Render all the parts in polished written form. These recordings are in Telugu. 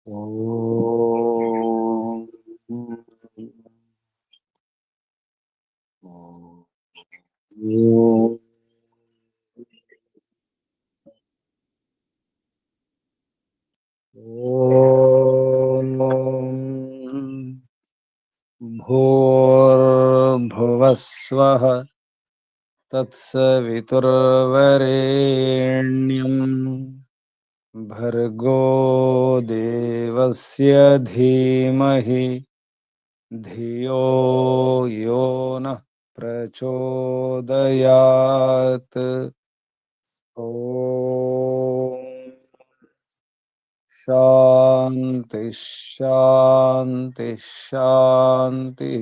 ఓం భూర్భువస్వః తత్సవితుర్వరేణ్యం భర్గో దేవస్య ధీమహి ధియో యో నః ప్రచోదయాత్. ఓం శాంతి శాంతి శాంతి.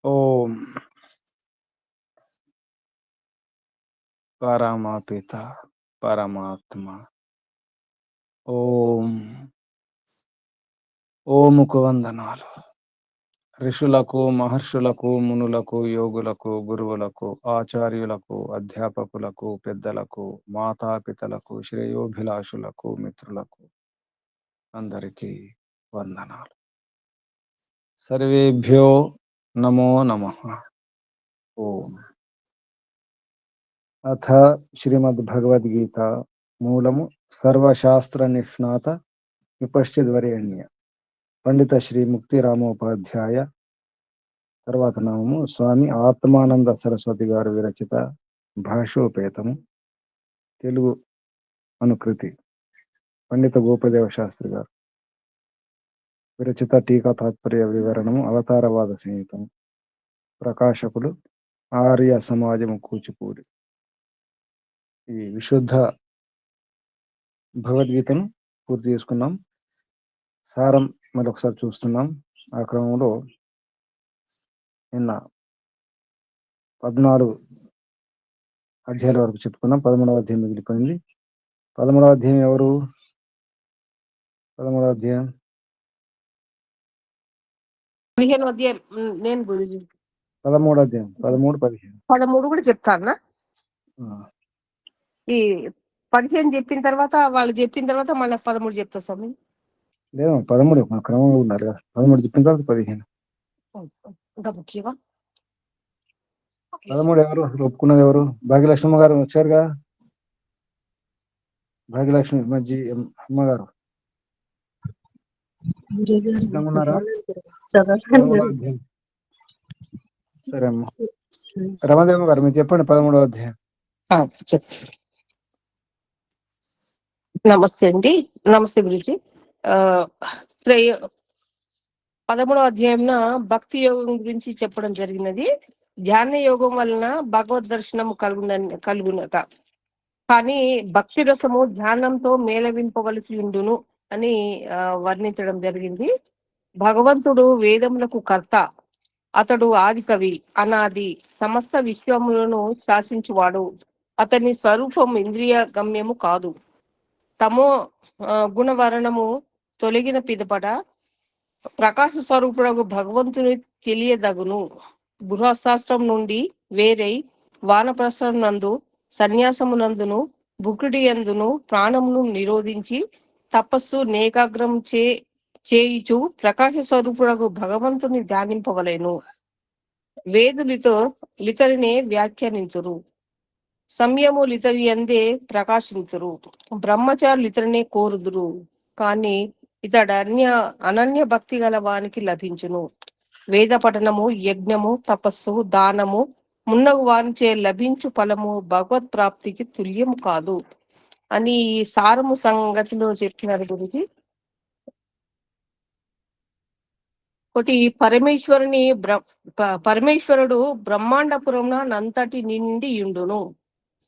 ఓం పరమపిత పరమాత్మ ఓముకు వందనాలు. ఋషులకు, మహర్షులకు, మునులకు, యోగులకు, గురువులకు, ఆచార్యులకు, అధ్యాపకులకు, పెద్దలకు, మాతాపితలకు, శ్రేయోభిలాషులకు, మిత్రులకు అందరికీ వందనాలు. సర్వేభ్యో నమో నమః. ఓం. అథ శ్రీమద్భగవద్గీత మూలము సర్వశాస్త్ర నిష్ణాత విపశ్చిద్వరేణ్య పండిత శ్రీ ముక్తి రామోపాధ్యాయ. తర్వాత నామము స్వామి ఆత్మానంద సరస్వతి గారు విరచిత భాషోపేతము తెలుగు అనుకృతి పండిత గోపదేవ శాస్త్రి గారు విరచిత టీకా తాత్పర్య వివరణము అవతారవాద సంహితము. ప్రకాశకులు ఆర్య సమాజము కూచిపూడి. ఈ విశుద్ధ భగవద్గీతను పూర్తి చేసుకున్నాం. సారం మరొకసారి చూస్తున్నాం. ఆ క్రమంలో నిన్న 14 అధ్యాయాల వరకు చెప్పుకున్నాం. 13వ అధ్యాయం మిగిలిపోయింది. 13వ అధ్యాయం ఎవరు? 13వ అధ్యాయం 15వ అధ్యాయం నేను గురుజీ. 13వ అధ్యాయం 13, 15. 13 కూడా చెప్తానా? ఈ 15 చెప్పిన తర్వాత వాళ్ళు చెప్పిన తర్వాత మళ్ళీ 13 చెప్తా స్వామి. లేదు, 13 క్రమంలో ఉన్నారు కదా. 13 చెప్పిన తర్వాత 15. ఇంకా ముఖ్యమా? 13 ఎవరు ఒప్పుకున్నది? ఎవరు? భాగ్యలక్ష్మి గారు వచ్చారుగా. భాగ్యలక్ష్మి మధ్య అమ్మగారు ఉన్నారా? సరే అమ్మ. రమదేవ గారు మీరు చెప్పండి 13వ అధ్యాయం. నమస్తే అండి. నమస్తే గురుజీ. 13వ అధ్యాయంన భక్తి యోగం గురించి చెప్పడం జరిగినది. ధ్యాన యోగం వలన భగవద్ దర్శనం కలుగునట. కానీ భక్తి రసము ధ్యానంతో మేళవింపవలసి ఉండును అని వర్ణించడం జరిగింది. భగవంతుడు వేదములకు కర్త, అతడు ఆది కవి, అనాది, సమస్త విశ్వములను శాసించువాడు. అతని స్వరూపం ఇంద్రియ గమ్యము కాదు. తమో గుణవర్ణము తొలగిన పిదపట ప్రకాశ స్వరూపుడు భగవంతుని తెలియదగును. గృహశాస్త్రం నుండి వేరై వానప్రస్థం నందు, సన్యాసమునందును, భుకుడి యందును ప్రాణమును నిరోధించి తపస్సు నేకాగ్రం చేయుచు ప్రకాశ స్వరూపుడు భగవంతుని ధ్యానింపవలెను. వేదులితో లితరినే వ్యాఖ్యానింతురు, సంయము లితరి యందే ప్రకాశింతురు, బ్రహ్మచారులు ఇతరనే కోరుదురు. కానీ ఇతడు అనన్య భక్తి గల వానికి లభించును. వేద పఠనము, యజ్ఞము, తపస్సు, దానము మున్నగు వానిచే లభించు ఫలము భగవత్ ప్రాప్తికి తుల్యము కాదు అని సారము సంగతిలో చెప్పినారు గురించి. ఒకటి పరమేశ్వరుడు బ్రహ్మాండపురమున నంతటి నిండి యుండును,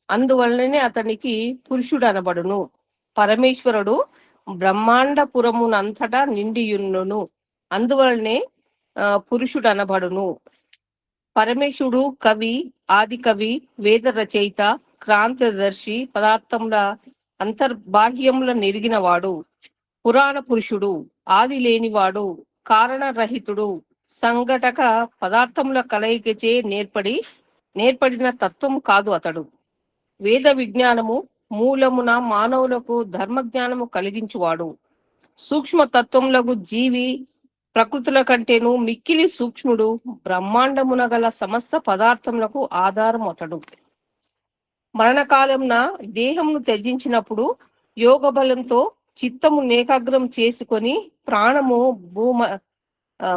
అందువలననే అతనికి పురుషుడు అనబడును. పరమేశ్వరుడు బ్రహ్మాండపురమునంతటా నిండియుండును, అందువలనే పురుషుడు అనబడును. పరమేశ్వరుడు కవి, ఆది కవి, వేద రచయిత, క్రాంతిదర్శి, పదార్థముల అంతర్బాహ్యముల నెరిగినవాడు, పురాణ పురుషుడు, ఆది లేనివాడు, కారణరహితుడు, సంఘటక పదార్థముల కలయికచే నేర్పడిన తత్వము కాదు అతడు. వేద విజ్ఞానము మూలమున మానవులకు ధర్మజ్ఞానము కలిగించువాడు. సూక్ష్మ తత్వములకు జీవి ప్రకృతుల కంటేను మిక్కిలి సూక్ష్ముడు, బ్రహ్మాండమున గల సమస్త పదార్థములకు ఆధారం అతడు. మరణకాలంన దేహమును త్యజించినప్పుడు యోగ బలంతో చిత్తము ఏకాగ్రం చేసుకొని ప్రాణము ఆ,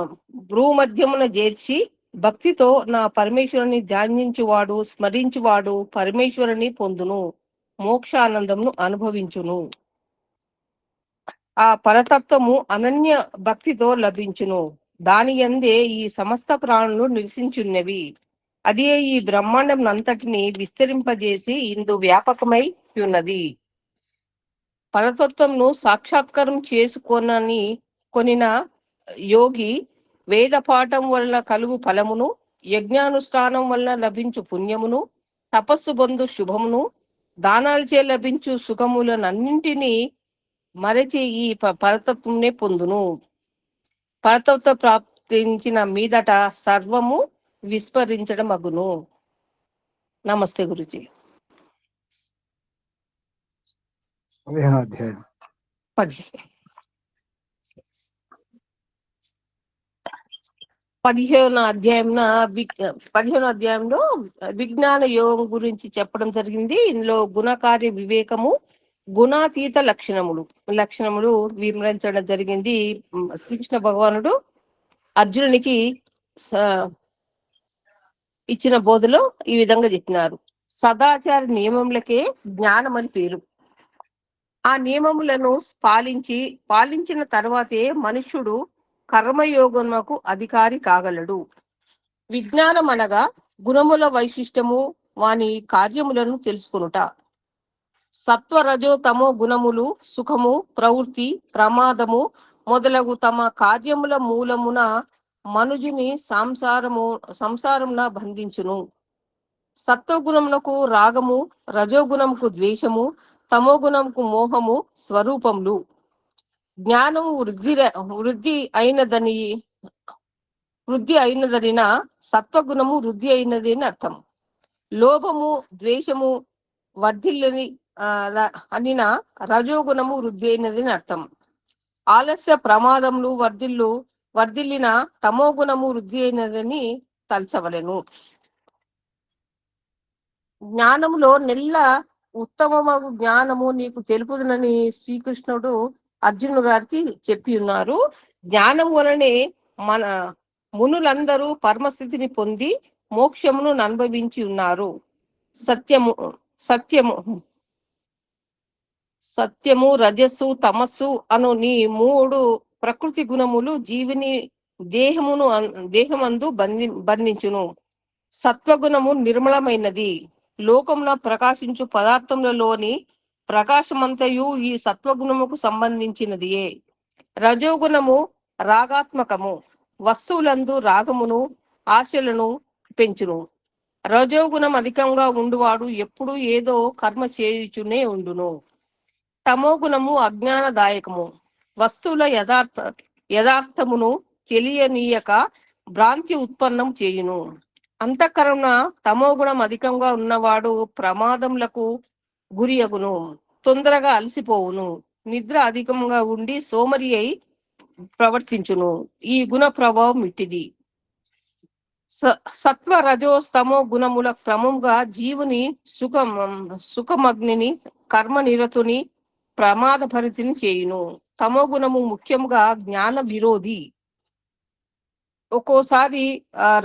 భ్రూమధ్యమున చేర్చి భక్తితో నా పరమేశ్వరుని ధ్యానించువాడు స్మరించువాడు పరమేశ్వరుని పొందును, మోక్షానందమును అనుభవించును. ఆ పరతత్వము అనన్య భక్తితో లభించును. దాని యందే ఈ సమస్త ప్రాణులు నివసించున్నవి. అదే ఈ బ్రహ్మాండం అంతటిని విస్తరింపజేసి ఇందు వ్యాపకమై ఉన్నది. పరతత్వంను సాక్షాత్కారం చేసుకొనని కొనిన యోగి వేద పాఠం వలన కలుగు ఫలమును, యజ్ఞానుష్ఠానం వలన లభించు పుణ్యమును, తపస్సు బంధు శుభమును, దానాలచే లభించు సుఖములనన్నింటినీ మరచి ఈ పరతత్వంనే పొందును. పరతత్వ ప్రాప్తించిన మీదట సర్వము విస్మరించడం అగును. నమస్తే గురుజీ. 15వ అధ్యాయం. 15వ అధ్యాయంలో విజ్ఞాన యోగం గురించి చెప్పడం జరిగింది. ఇందులో గుణకార్య వివేకము, గుణాతీత లక్షణములు వివరించడం జరిగింది. శ్రీకృష్ణ భగవానుడు అర్జునునికి ఇచ్చిన బోధలో ఈ విధంగా చెప్పినారు. సదాచార నియమములకే జ్ఞానం అని పేరు. ఆ నియమములను పాలించిన తర్వాతే మనుష్యుడు కర్మయోగమునకు అధికారి కాగలడు. విజ్ఞానం అనగా గుణముల వైశిష్టము, వాని కార్యములను తెలుసుకొనుట. సత్వ రజో తమో గుణములు సుఖము, ప్రవృత్తి, ప్రమాదము మొదలగు తమ కార్యముల మూలమున మనుజుని సంసారమున బంధించును. సత్వగుణమునకు రాగము, రజోగుణముకు ద్వేషము, తమో గుణముకు మోహము స్వరూపములు. జ్ఞానము వృద్ధి అయినదనిన సత్వగుణము వృద్ధి అయినది అని అర్థం. లోభము ద్వేషము వర్ధిల్లని అనిన రజోగుణము వృద్ధి అయినది అని అర్థం. ఆలస్య ప్రమాదములు వర్ధిల్లిన తమో గుణము వృద్ధి అయినదని తలచవలెను. జ్ఞానములో నెల్ల ఉత్తమమగు జ్ఞానము నీకు తెలుపుదునని శ్రీకృష్ణుడు అర్జును గారికి చెప్పి ఉన్నారు. జ్ఞానం వలనే మన మునులందరూ పరమస్థితిని పొంది మోక్షమును అనుభవించి ఉన్నారు. సత్యము రజస్సు తమస్సు అను నీ 3 ప్రకృతి గుణములు జీవిని దేహమందు బంధించును. సత్వగుణము నిర్మలమైనది. లోకమున ప్రకాశించు పదార్థములలోని ప్రకాశమంతయు ఈ సత్వగుణముకు సంబంధించినదియే. రజోగుణము రాగాత్మకము, వస్తువులందు రాగమును ఆశలను పెంచును. రజోగుణం అధికంగా ఉండువాడు ఎప్పుడు ఏదో కర్మ చేయుచునే ఉండును. తమో గుణము అజ్ఞానదాయకము, వస్తువుల యథార్థమును తెలియనీయక భ్రాంతి ఉత్పన్నం చేయును. అంతఃకరణ తమోగుణం అధికంగా ఉన్నవాడు ప్రమాదములకు గురియగును, తొందరగా అలసిపోవును, నిద్ర అధికంగా ఉండి సోమరి అయి ప్రవర్తించును. ఈ గుణ ప్రభావం ఇట్టిది. సత్వ రజోస్తమో గుణముల క్రమంగా జీవుని సుఖమగ్నిని కర్మ నిరతుని ప్రమాద భరితిని చేయును. తమో గుణము ముఖ్యంగా జ్ఞాన విరోధి. ఒక్కోసారి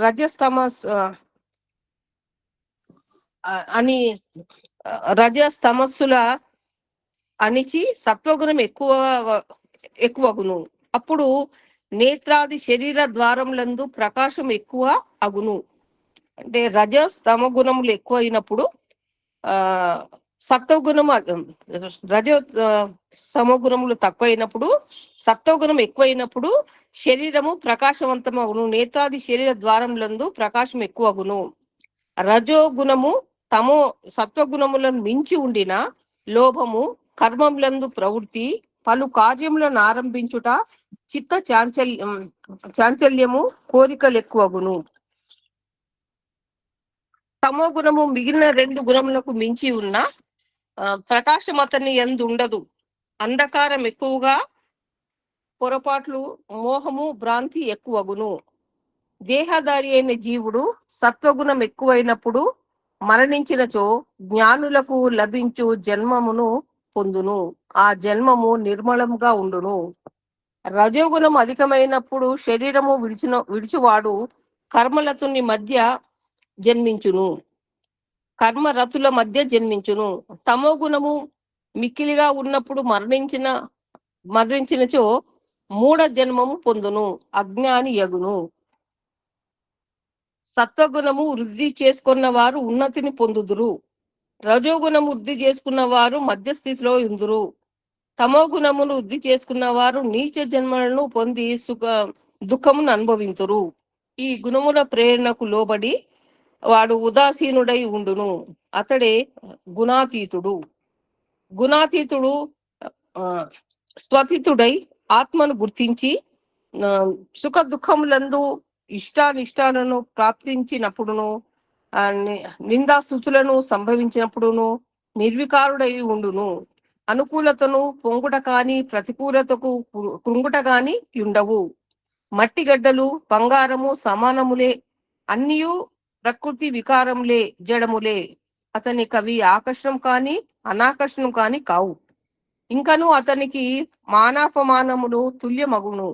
రజస్తమస్ రజస్తమస్సుల అణిచి సత్వగుణం ఎక్కువగును. అప్పుడు నేత్రాది శరీర ద్వారములందు ప్రకాశం ఎక్కువ అగును. అంటే రజస్తమ గుణములు ఎక్కువ అయినప్పుడు సత్వగుణము సమగుణములు తక్కువ అయినప్పుడు సత్వగుణం ఎక్కువైనప్పుడు శరీరము ప్రకాశవంతమగును. నేత్రాది శరీర ద్వారములందు ప్రకాశం ఎక్కువగును. రజోగుణము సత్వగుణములను మించి ఉండిన లోభము, కర్మములందు ప్రవృత్తి, పలు కార్యములను ఆరంభించుట, చిత్త చాంచల్యము, కోరికలు ఎక్కువగును. తమో గుణము మిగిలిన 2 గుణములకు మించి ఉన్న ప్రకాశం అతని యందు ఉండదు. అంధకారం ఎక్కువగా పొరపాట్లు, మోహము, భ్రాంతి ఎక్కువగును. దేహధారి అయిన జీవుడు సత్వగుణం ఎక్కువైనప్పుడు మరణించినచో జ్ఞానులకు లభించు జన్మమును పొందును. ఆ జన్మము నిర్మలముగా ఉండును. రజోగుణం అధికమైనప్పుడు శరీరము విడుచువాడు కర్మలతుని మధ్య జన్మించును, కర్మరతుల మధ్య జన్మించును. తమో గుణము మిక్కిలిగా ఉన్నప్పుడు మరణించినచో మూఢ జన్మము పొందును, అజ్ఞాని యగును. సత్వగుణము వృద్ధి చేసుకున్న వారు ఉన్నతిని పొందుదురు. రజోగుణము వృద్ధి చేసుకున్న వారు మధ్యస్థితిలో ఉందురు. తమో గుణమును వృద్ధి చేసుకున్న వారు నీచ జన్మలను పొంది దుఃఖమును అనుభవింతురు. ఈ గుణముల ప్రేరణకు లోబడి వాడు ఉదాసీనుడై ఉండును, అతడే గుణాతీతుడు. గుణాతీతుడు స్వతితుడై ఆత్మను గుర్తించి సుఖ దుఃఖములందు ఇష్టానిష్టాలను ప్రాప్తించినప్పుడును, నిందాస్తుతులను సంభవించినప్పుడును నిర్వికారుడై ఉండును. అనుకూలతను పొంగుట కాని ప్రతికూలతకు కృంగుట కాని ఉండవు. మట్టి గడ్డలు బంగారము సమానములే, అన్నియు ప్రకృతి వికారములే, జడములే. అతని కవి ఆకర్షణం కాని అనాకర్షణం కాని కావు. ఇంకను అతనికి మానాపమానములు తుల్యమగును.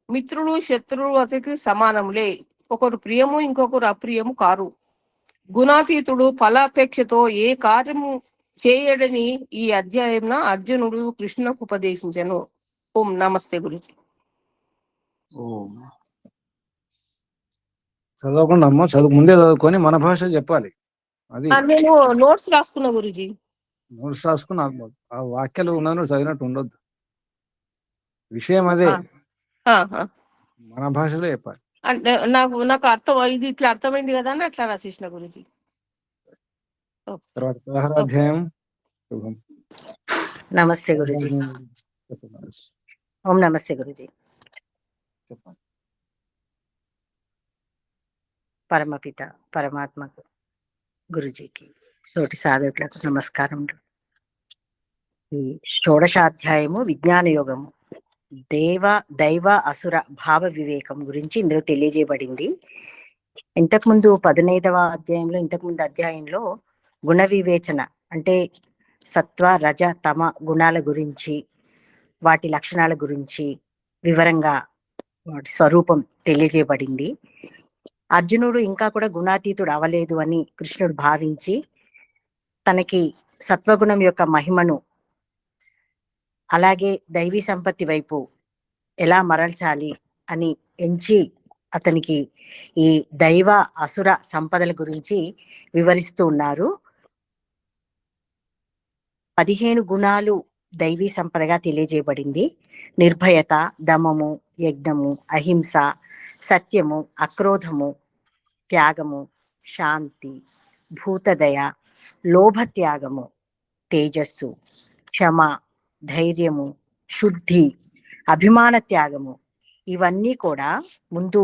మిత్రులు శత్రువులు అతనికి సమానములే, ఒకరు ప్రియము ఇంకొకరు అప్రియము కారు. గుణాతీతుడు ఫలాపేక్షతో ఏ కార్యము చేయడని ఈ అధ్యాయంలో అర్జునుడు కృష్ణకు ఉపదేశించను. ఓం నమస్తే గురుజీ. చదవకుండా అమ్మ, ముందే చదువుకొని మన భాష చెప్పాలి. అది నేను నోట్స్ రాసుకున్నా గురుజీ. నోట్స్ రాసుకుని ఆ వాక్యాలు ఉన్నది చదివినట్టు ఉండొద్దు. విషయం అదే, మన భాషలో చెప్పాలి. అంటే నాకు అర్థం, ఇది ఇట్లా అర్థమైంది కదా అని అట్లా రాసేసిన గురుజీ. తర్వాత 16వ అధ్యాయం. నమస్తే గురుజీ. ఓం నమస్తే గురుజీ. చెప్పండి. పరమపిత పరమాత్మకు గురుజీకి తోటి సాధకులకు నమస్కారములు. ఈ షోడశాధ్యాయము విజ్ఞాన యోగము, దైవ అసుర భావ వివేకం గురించి ఇందులో తెలియజేయబడింది. ఇంతకుముందు 15వ అధ్యాయంలో, ఇంతకుముందు అధ్యాయంలో గుణ వివేచన అంటే సత్వ రజ తమ గుణాల గురించి, వాటి లక్షణాల గురించి వివరంగా వాటి స్వరూపం తెలియజేయబడింది. అర్జునుడు ఇంకా కూడా గుణాతీతుడు అవలేదు అని కృష్ణుడు భావించి తనకి సత్వగుణం యొక్క మహిమను అలాగే దైవీ సంపత్తి వైపు ఎలా మరల్చాలి అని ఎంచి అతనికి ఈ దైవ అసుర సంపదల గురించి వివరిస్తూ ఉన్నారు. 15 గుణాలు దైవీ సంపదగా తెలియజేయబడింది. నిర్భయత, దమము, యజ్ఞము, అహింస, సత్యము, అక్రోధము, త్యాగము, శాంతి, భూతదయ, లోభత్యాగము, తేజస్సు, క్షమ, ధైర్యము, శుద్ధి, అభిమాన త్యాగము, ఇవన్నీ కూడా ముందు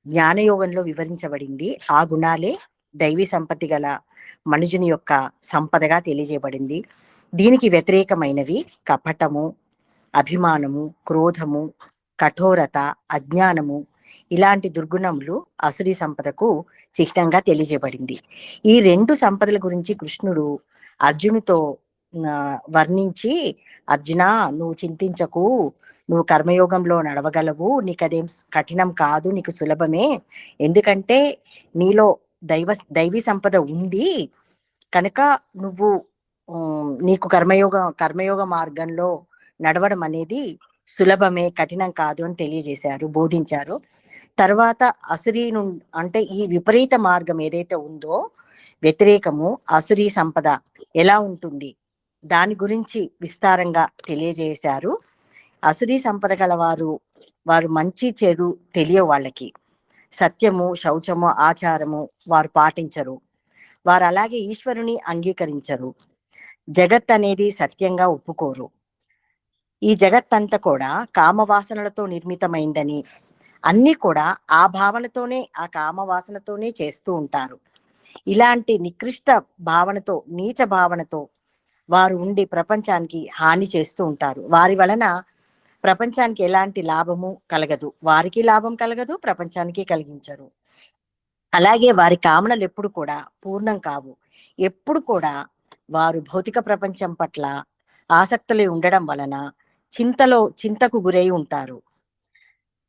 జ్ఞానయోగంలో వివరించబడింది. ఆ గుణాలే దైవీ సంపత్తి గల మనుజుని యొక్క సంపదగా తెలియజేయబడింది. దీనికి వ్యతిరేకమైనవి కపటము, అభిమానము, క్రోధము, కఠోరత, అజ్ఞానము, ఇలాంటి దుర్గుణములు అసురీ సంపదకు చిహ్నంగా తెలియజేయబడింది. ఈ 2 సంపదల గురించి కృష్ణుడు అర్జునుతో వర్ణించి, అర్జున నువ్వు చింతించకు, నువ్వు కర్మయోగంలో నడవగలవు, నీకు అదేం కఠినం కాదు, నీకు సులభమే. ఎందుకంటే నీలో దైవీ సంపద ఉంది కనుక నువ్వు నీకు కర్మయోగ మార్గంలో నడవడం అనేది సులభమే, కఠినం కాదు అని తెలియజేశారు, బోధించారు. తర్వాత అసురీ అంటే ఈ విపరీత మార్గం ఏదైతే ఉందో, వ్యతిరేకము, అసురీ సంపద ఎలా ఉంటుంది దాని గురించి విస్తారంగా తెలియజేశారు. అసురీ సంపద గల వారు మంచి చెడు తెలియ వాళ్ళకి, సత్యము, శౌచము, ఆచారము వారు పాటించరు. వారు అలాగే ఈశ్వరుని అంగీకరించరు. జగత్ అనేది సత్యంగా ఒప్పుకోరు. ఈ జగత్తంతా కూడా కామవాసనలతో నిర్మితమైందని, అన్ని కూడా ఆ భావనతోనే, ఆ కామవాసనతోనే చేస్తూ ఉంటారు. ఇలాంటి నికృష్ట భావనతో, నీచ భావనతో వారు ఉండి ప్రపంచానికి హాని చేస్తూ ఉంటారు. వారి వలన ప్రపంచానికి ఎలాంటి లాభము కలగదు, వారికి లాభం కలగదు, ప్రపంచానికి కలిగించరు. అలాగే వారి కామనలు ఎప్పుడు కూడా పూర్ణం కావు. ఎప్పుడు కూడా వారు భౌతిక ప్రపంచం పట్ల ఆసక్తులు ఉండడం వలన చింతకు గురై ఉంటారు.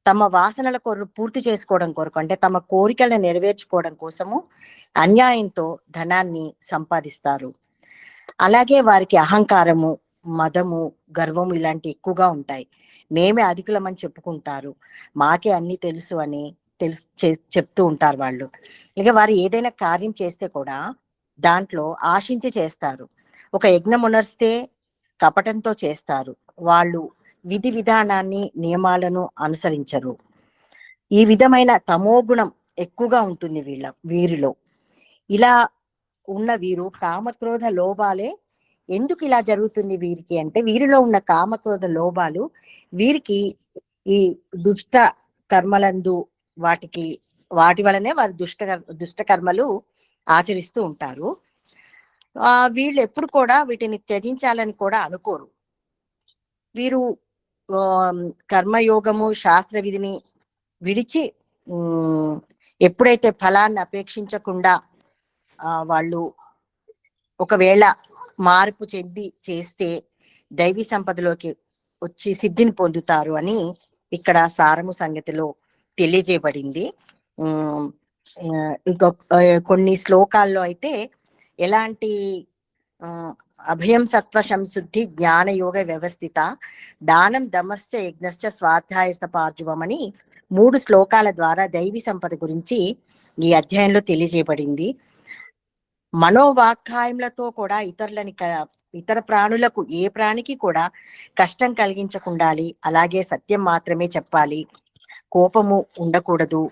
తమ వాసనల పూర్తి చేసుకోవడం కొరకు, అంటే తమ కోరికలను నెరవేర్చుకోవడం కోసము అన్యాయంతో ధనాన్ని సంపాదిస్తారు. అలాగే వారికి అహంకారము, మదము, గర్వము ఇలాంటి ఎక్కువగా ఉంటాయి. మేమే అధికులమని చెప్పుకుంటారు, మాకే అన్ని తెలుసు అని చెప్తూ ఉంటారు వాళ్ళు. ఇక వారు ఏదైనా కార్యం చేస్తే కూడా దాంట్లో ఆశించి చేస్తారు. ఒక యజ్ఞం ఉనర్స్తే కపటంతో చేస్తారు. వాళ్ళు విధి విధానాన్ని, నియమాలను అనుసరించరు. ఈ విధమైన తమోగుణం ఎక్కువగా ఉంటుంది వీరిలో. ఇలా ఉన్న వీరు కామక్రోధ లోభాలే. ఎందుకు ఇలా జరుగుతుంది వీరికి అంటే, వీరిలో ఉన్న కామక్రోధ లోభాలు వీరికి ఈ దుష్ట కర్మలందు వాటి వలనే వారు దుష్ట కర్మలు ఆచరిస్తూ ఉంటారు. వీళ్ళు ఎప్పుడు కూడా వీటిని త్యజించాలని కూడా అనుకోరు. వీరు కర్మయోగము, శాస్త్ర విధిని విడిచి ఎప్పుడైతే ఫలాన్ని అపేక్షించకుండా వాళ్ళు ఒకవేళ మార్పు చెంది చేస్తే దైవీ సంపదలోకి వచ్చి సిద్ధిని పొందుతారు అని ఇక్కడ సారము సంగతిలో తెలియజేయబడింది. కొన్ని శ్లోకాల్లో అయితే ఎలాంటి అభయం సత్వ సంశుద్ధి జ్ఞాన యోగ వ్యవస్థిత దానం దమశ్చ యజ్ఞశ్చ స్వాధ్యాయస్థ పార్జువం అని 3 శ్లోకాల ద్వారా దైవీ సంపద గురించి ఈ అధ్యాయంలో తెలియజేయబడింది. మనోవాక్కాయములతో కూడా ఇతర ప్రాణులకు, ఏ ప్రాణికి కూడా కష్టం కలిగించకుండాలి. అలాగే సత్యం మాత్రమే చెప్పాలి. కోపము ఉండకూడదు.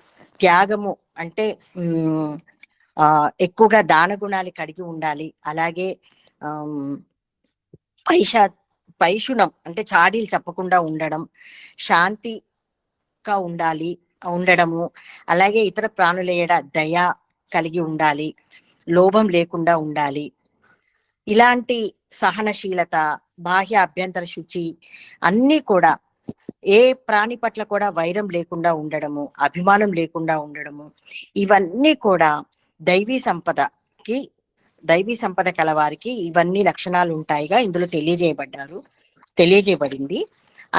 త్యాగము అంటే ఎక్కువగా దాన గుణాలు కలిగి ఉండాలి. అలాగే పైశునం అంటే చాడీలు చెప్పకుండా ఉండడం, శాంతిగా ఉండడము, అలాగే ఇతర ప్రాణుల ఎడ దయ కలిగి ఉండాలి, లోభం లేకుండా ఉండాలి. ఇలాంటి సహనశీలత, బాహ్య అభ్యంతర శుచి అన్నీ కూడా, ఏ ప్రాణి పట్ల కూడా వైరం లేకుండా ఉండడము, అభిమానం లేకుండా ఉండడము, ఇవన్నీ కూడా దైవీ సంపద కలవారికి ఇవన్నీ లక్షణాలు ఉంటాయిగా ఇందులో తెలియజేయబడింది.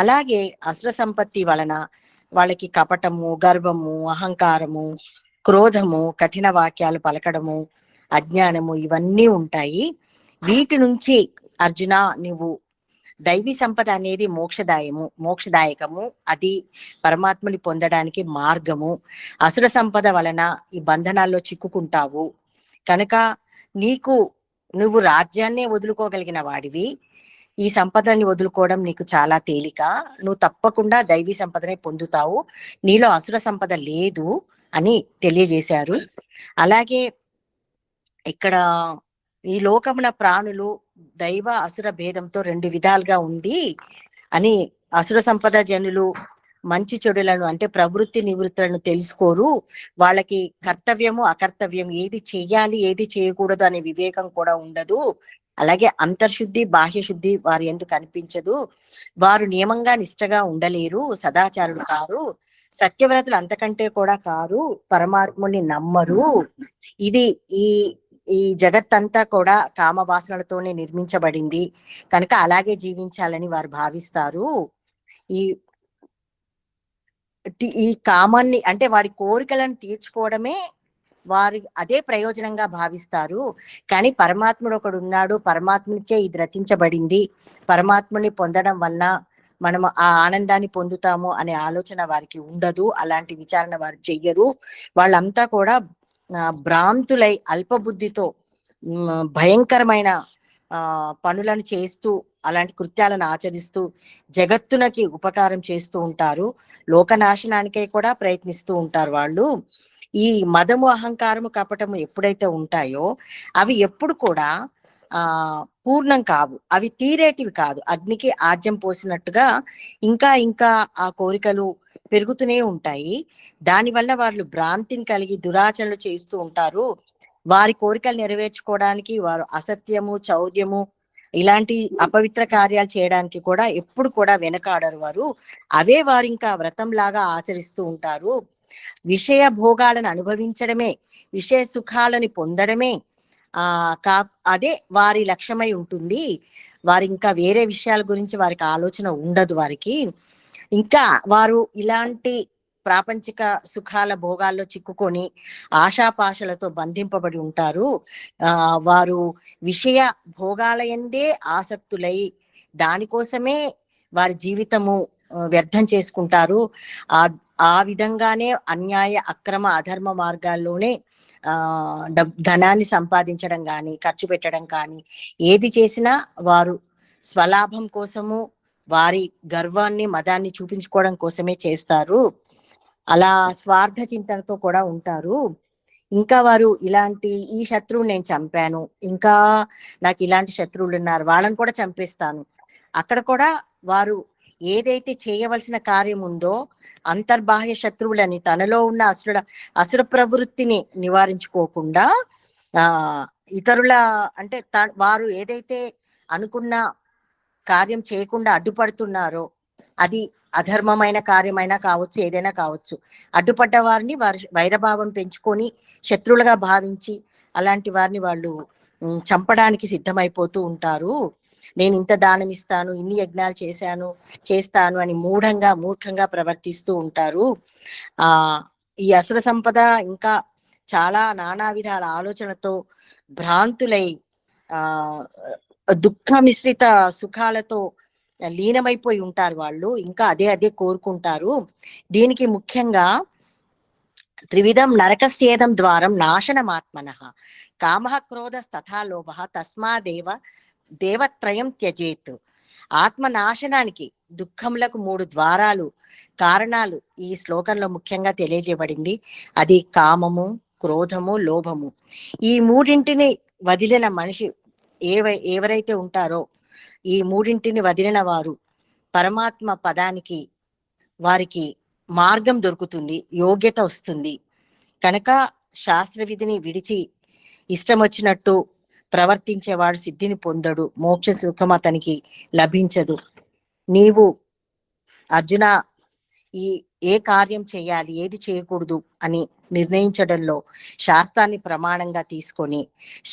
అలాగే అసుర సంపత్తి వలన వాళ్ళకి కపటము, గర్వము, అహంకారము, క్రోధము, కఠిన వాక్యాలు పలకడము, అజ్ఞానము ఇవన్నీ ఉంటాయి. వీటి నుంచి అర్జున, నువ్వు దైవీ సంపద అనేది మోక్షదాయకము, అది పరమాత్మని పొందడానికి మార్గము. అసుర సంపద వలన ఈ బంధనాల్లో చిక్కుకుంటావు కనుక నువ్వు రాజ్యాన్నే వదులుకోగలిగిన వాడివి. ఈ సంపదని వదులుకోవడం నీకు చాలా తేలిక. నువ్వు తప్పకుండా దైవీ సంపదనే పొందుతావు, నీలో అసుర సంపద లేదు అని తెలియజేశారు. అలాగే ఇక్కడ ఈ లోకమున ప్రాణులు దైవ అసుర భేదంతో 2 విధాలుగా ఉంది అని, అసుర సంపద జనులు మంచి చెడులను అంటే ప్రవృత్తి నివృత్తులను తెలుసుకోరు. వాళ్ళకి కర్తవ్యము అకర్తవ్యం, ఏది చెయ్యాలి ఏది చేయకూడదు అనే వివేకం కూడా ఉండదు. అలాగే అంతర్శుద్ధి బాహ్య శుద్ధి వారి ఎందుకు కనిపించదు. వారు నియమంగా నిష్టగా ఉండలేరు, సదాచారులు కారు, సత్యవ్రతులు అంతకంటే కూడా కారు, పరమాత్ముని నమ్మరు. ఇది ఈ జగత్తంతా కూడా కామవాసనలతోనే నిర్మించబడింది కనుక అలాగే జీవించాలని వారు భావిస్తారు. ఈ కామాన్ని అంటే వారి కోరికలను తీర్చుకోవడమే వారు అదే ప్రయోజనంగా భావిస్తారు. కానీ పరమాత్ముడు ఒకడు ఉన్నాడు, పరమాత్మునిచే ఇది రచించబడింది, పరమాత్ముని పొందడం వల్ల మనము ఆ ఆనందాన్ని పొందుతాము అనే ఆలోచన వారికి ఉండదు. అలాంటి విచారణ వారు చెయ్యరు. వాళ్ళంతా కూడా భ్రాంతులై అల్పబుద్ధితో భయంకరమైన పనులను చేస్తూ, అలాంటి కృత్యాలను ఆచరిస్తూ జగత్తునకి ఉపకారం చేస్తూ ఉంటారు. లోకనాశనానికై కూడా ప్రయత్నిస్తూ ఉంటారు వాళ్ళు. ఈ మదము, అహంకారము, కపటము ఎప్పుడైతే ఉంటాయో అవి ఎప్పుడు కూడా పూర్ణం కావు, అవి తీరేటివి కాదు. అగ్నికి ఆజ్యం పోసినట్టుగా ఇంకా ఇంకా ఆ కోరికలు పెరుగుతూనే ఉంటాయి. దానివల్ల వాళ్ళు భ్రాంతిని కలిగి దురాచరణలు చేస్తూ ఉంటారు. వారి కోరికలు నెరవేర్చుకోవడానికి వారు అసత్యము, చౌర్యము, ఇలాంటి అపవిత్ర కార్యాలు చేయడానికి కూడా ఎప్పుడు కూడా వెనకాడరు వారు. అవే వారు ఇంకా వ్రతం లాగా ఆచరిస్తూ ఉంటారు. విషయ భోగాలను అనుభవించడమే, విషయ సుఖాలని పొందడమే అదే వారి లక్ష్యమై ఉంటుంది. వారి ఇంకా వేరే విషయాల గురించి వారికి ఆలోచన ఉండదు వారికి. ఇంకా వారు ఇలాంటి ప్రాపంచిక సుఖాల భోగాల్లో చిక్కుకొని ఆశాపాశలతో బంధింపబడి ఉంటారు. వారు విషయ భోగాలయందే ఆసక్తులై దానికోసమే వారి జీవితము వ్యర్థం చేసుకుంటారు. ఆ విధంగానే అన్యాయ అక్రమ అధర్మ మార్గాల్లోనే ధనాన్ని సంపాదించడం కానీ, ఖర్చు పెట్టడం కానీ, ఏది చేసినా వారు స్వలాభం కోసము, వారి గర్వాన్ని మదాన్ని చూపించుకోవడం కోసమే చేస్తారు. అలా స్వార్థ చింతనతో కూడా ఉంటారు. ఇంకా వారు ఇలాంటి ఈ శత్రువుని నేను చంపాను, ఇంకా నాకు ఇలాంటి శత్రువులు ఉన్నారు, వాళ్ళని కూడా చంపేస్తాను. అక్కడ కూడా వారు ఏదైతే చేయవలసిన కార్యం ఉందో అంతర్బాహ్య శత్రువులని తనలో ఉన్న అసుర ప్రవృత్తిని నివారించుకోకుండా ఇతరుల అంటే వారు ఏదైతే అనుకున్న కార్యం చేయకుండా అడ్డుపడుతున్నారో అది అధర్మమైన కార్యమైనా కావచ్చు, ఏదైనా కావచ్చు, అడ్డుపడ్డ వారిని వారు వైరభావం పెంచుకొని శత్రువులుగా భావించి అలాంటి వారిని వాళ్ళు చంపడానికి సిద్ధమైపోతూ ఉంటారు. నేను ఇంత దానం ఇస్తాను, ఇన్ని యజ్ఞాలు చేస్తాను అని మూర్ఖంగా ప్రవర్తిస్తూ ఉంటారు. ఈ అసుర సంపద ఇంకా చాలా నానా విధాల ఆలోచనతో భ్రాంతులై దుఃఖ మిశ్రిత సుఖాలతో లీనమైపోయి ఉంటారు వాళ్ళు. ఇంకా అదే కోరుకుంటారు. దీనికి ముఖ్యంగా త్రివిధం నరకస్యేదం ద్వారం నాశనమాత్మనః కామః క్రోధస్తథా లోభః తస్మాదేవ దేవత్రయం త్యజేత్. ఆత్మ నాశనానికి దుఃఖములకు 3 ద్వారాలు, కారణాలు ఈ శ్లోకంలో ముఖ్యంగా తెలియజేయబడింది. అది కామము, క్రోధము, లోభము. ఈ 3 వదిలిన మనిషి ఎవరైతే ఉంటారో, ఈ 3 వదిలిన వారు పరమాత్మ పదానికి వారికి మార్గం దొరుకుతుంది, యోగ్యత వస్తుంది. కనుక శాస్త్ర విధిని విడిచి ఇష్టం వచ్చినట్టు ప్రవర్తించేవాడు సిద్ధిని పొందడు, మోక్ష సుఖం అతనికి లభించదు. నీవు అర్జున ఏ కార్యం చేయాలి, ఏది చేయకూడదు అని నిర్ణయించడంలో శాస్త్రాన్ని ప్రమాణంగా తీసుకొని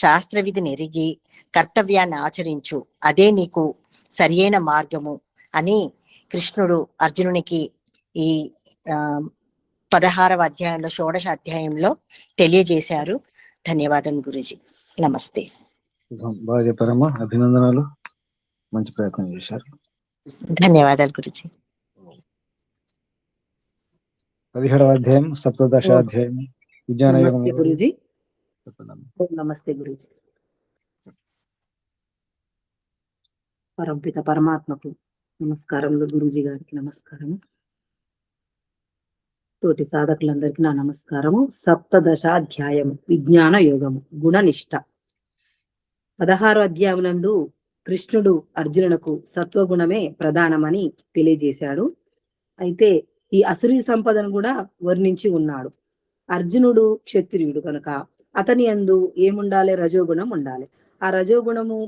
శాస్త్ర విధిని ఎరిగి కర్తవ్యాన్ని ఆచరించు, అదే నీకు సరియైన మార్గము అని కృష్ణుడు అర్జునునికి ఈ 16వ అధ్యాయంలో, షోడశ అధ్యాయంలో తెలియజేశారు. ధన్యవాదం గురూజీ. నమస్తే. బాగా చెప్పారమ్మా, అభినందనాలు, మంచి ప్రయత్నం చేశారు. ధన్యవాదాలు గురూజీ. 17వ అధ్యాయం సప్తదశాధ్యాయం విజ్ఞాన యోగం. గురూజీ. నమస్తే గురూజీ. పరంపిత పరమాత్మకు నమస్కారములు, గురూజీ గారికి నమస్కారము, తోటి సాధకులందరికీ నా నమస్కారము. సప్తదశాధ్యాయము విజ్ఞాన యోగము గుణనిష్ట. 16వ అధ్యాయం నందు కృష్ణుడు అర్జునునకు సత్వగుణమే ప్రధానమని తెలియజేశాడు. అయితే ఈ అసురీ సంపదను కూడా వర్ణించి ఉన్నాడు. అర్జునుడు క్షత్రియుడు కనుక అతని యందు ఏముండాలి? రజోగుణం ఉండాలి. ఆ రజోగుణము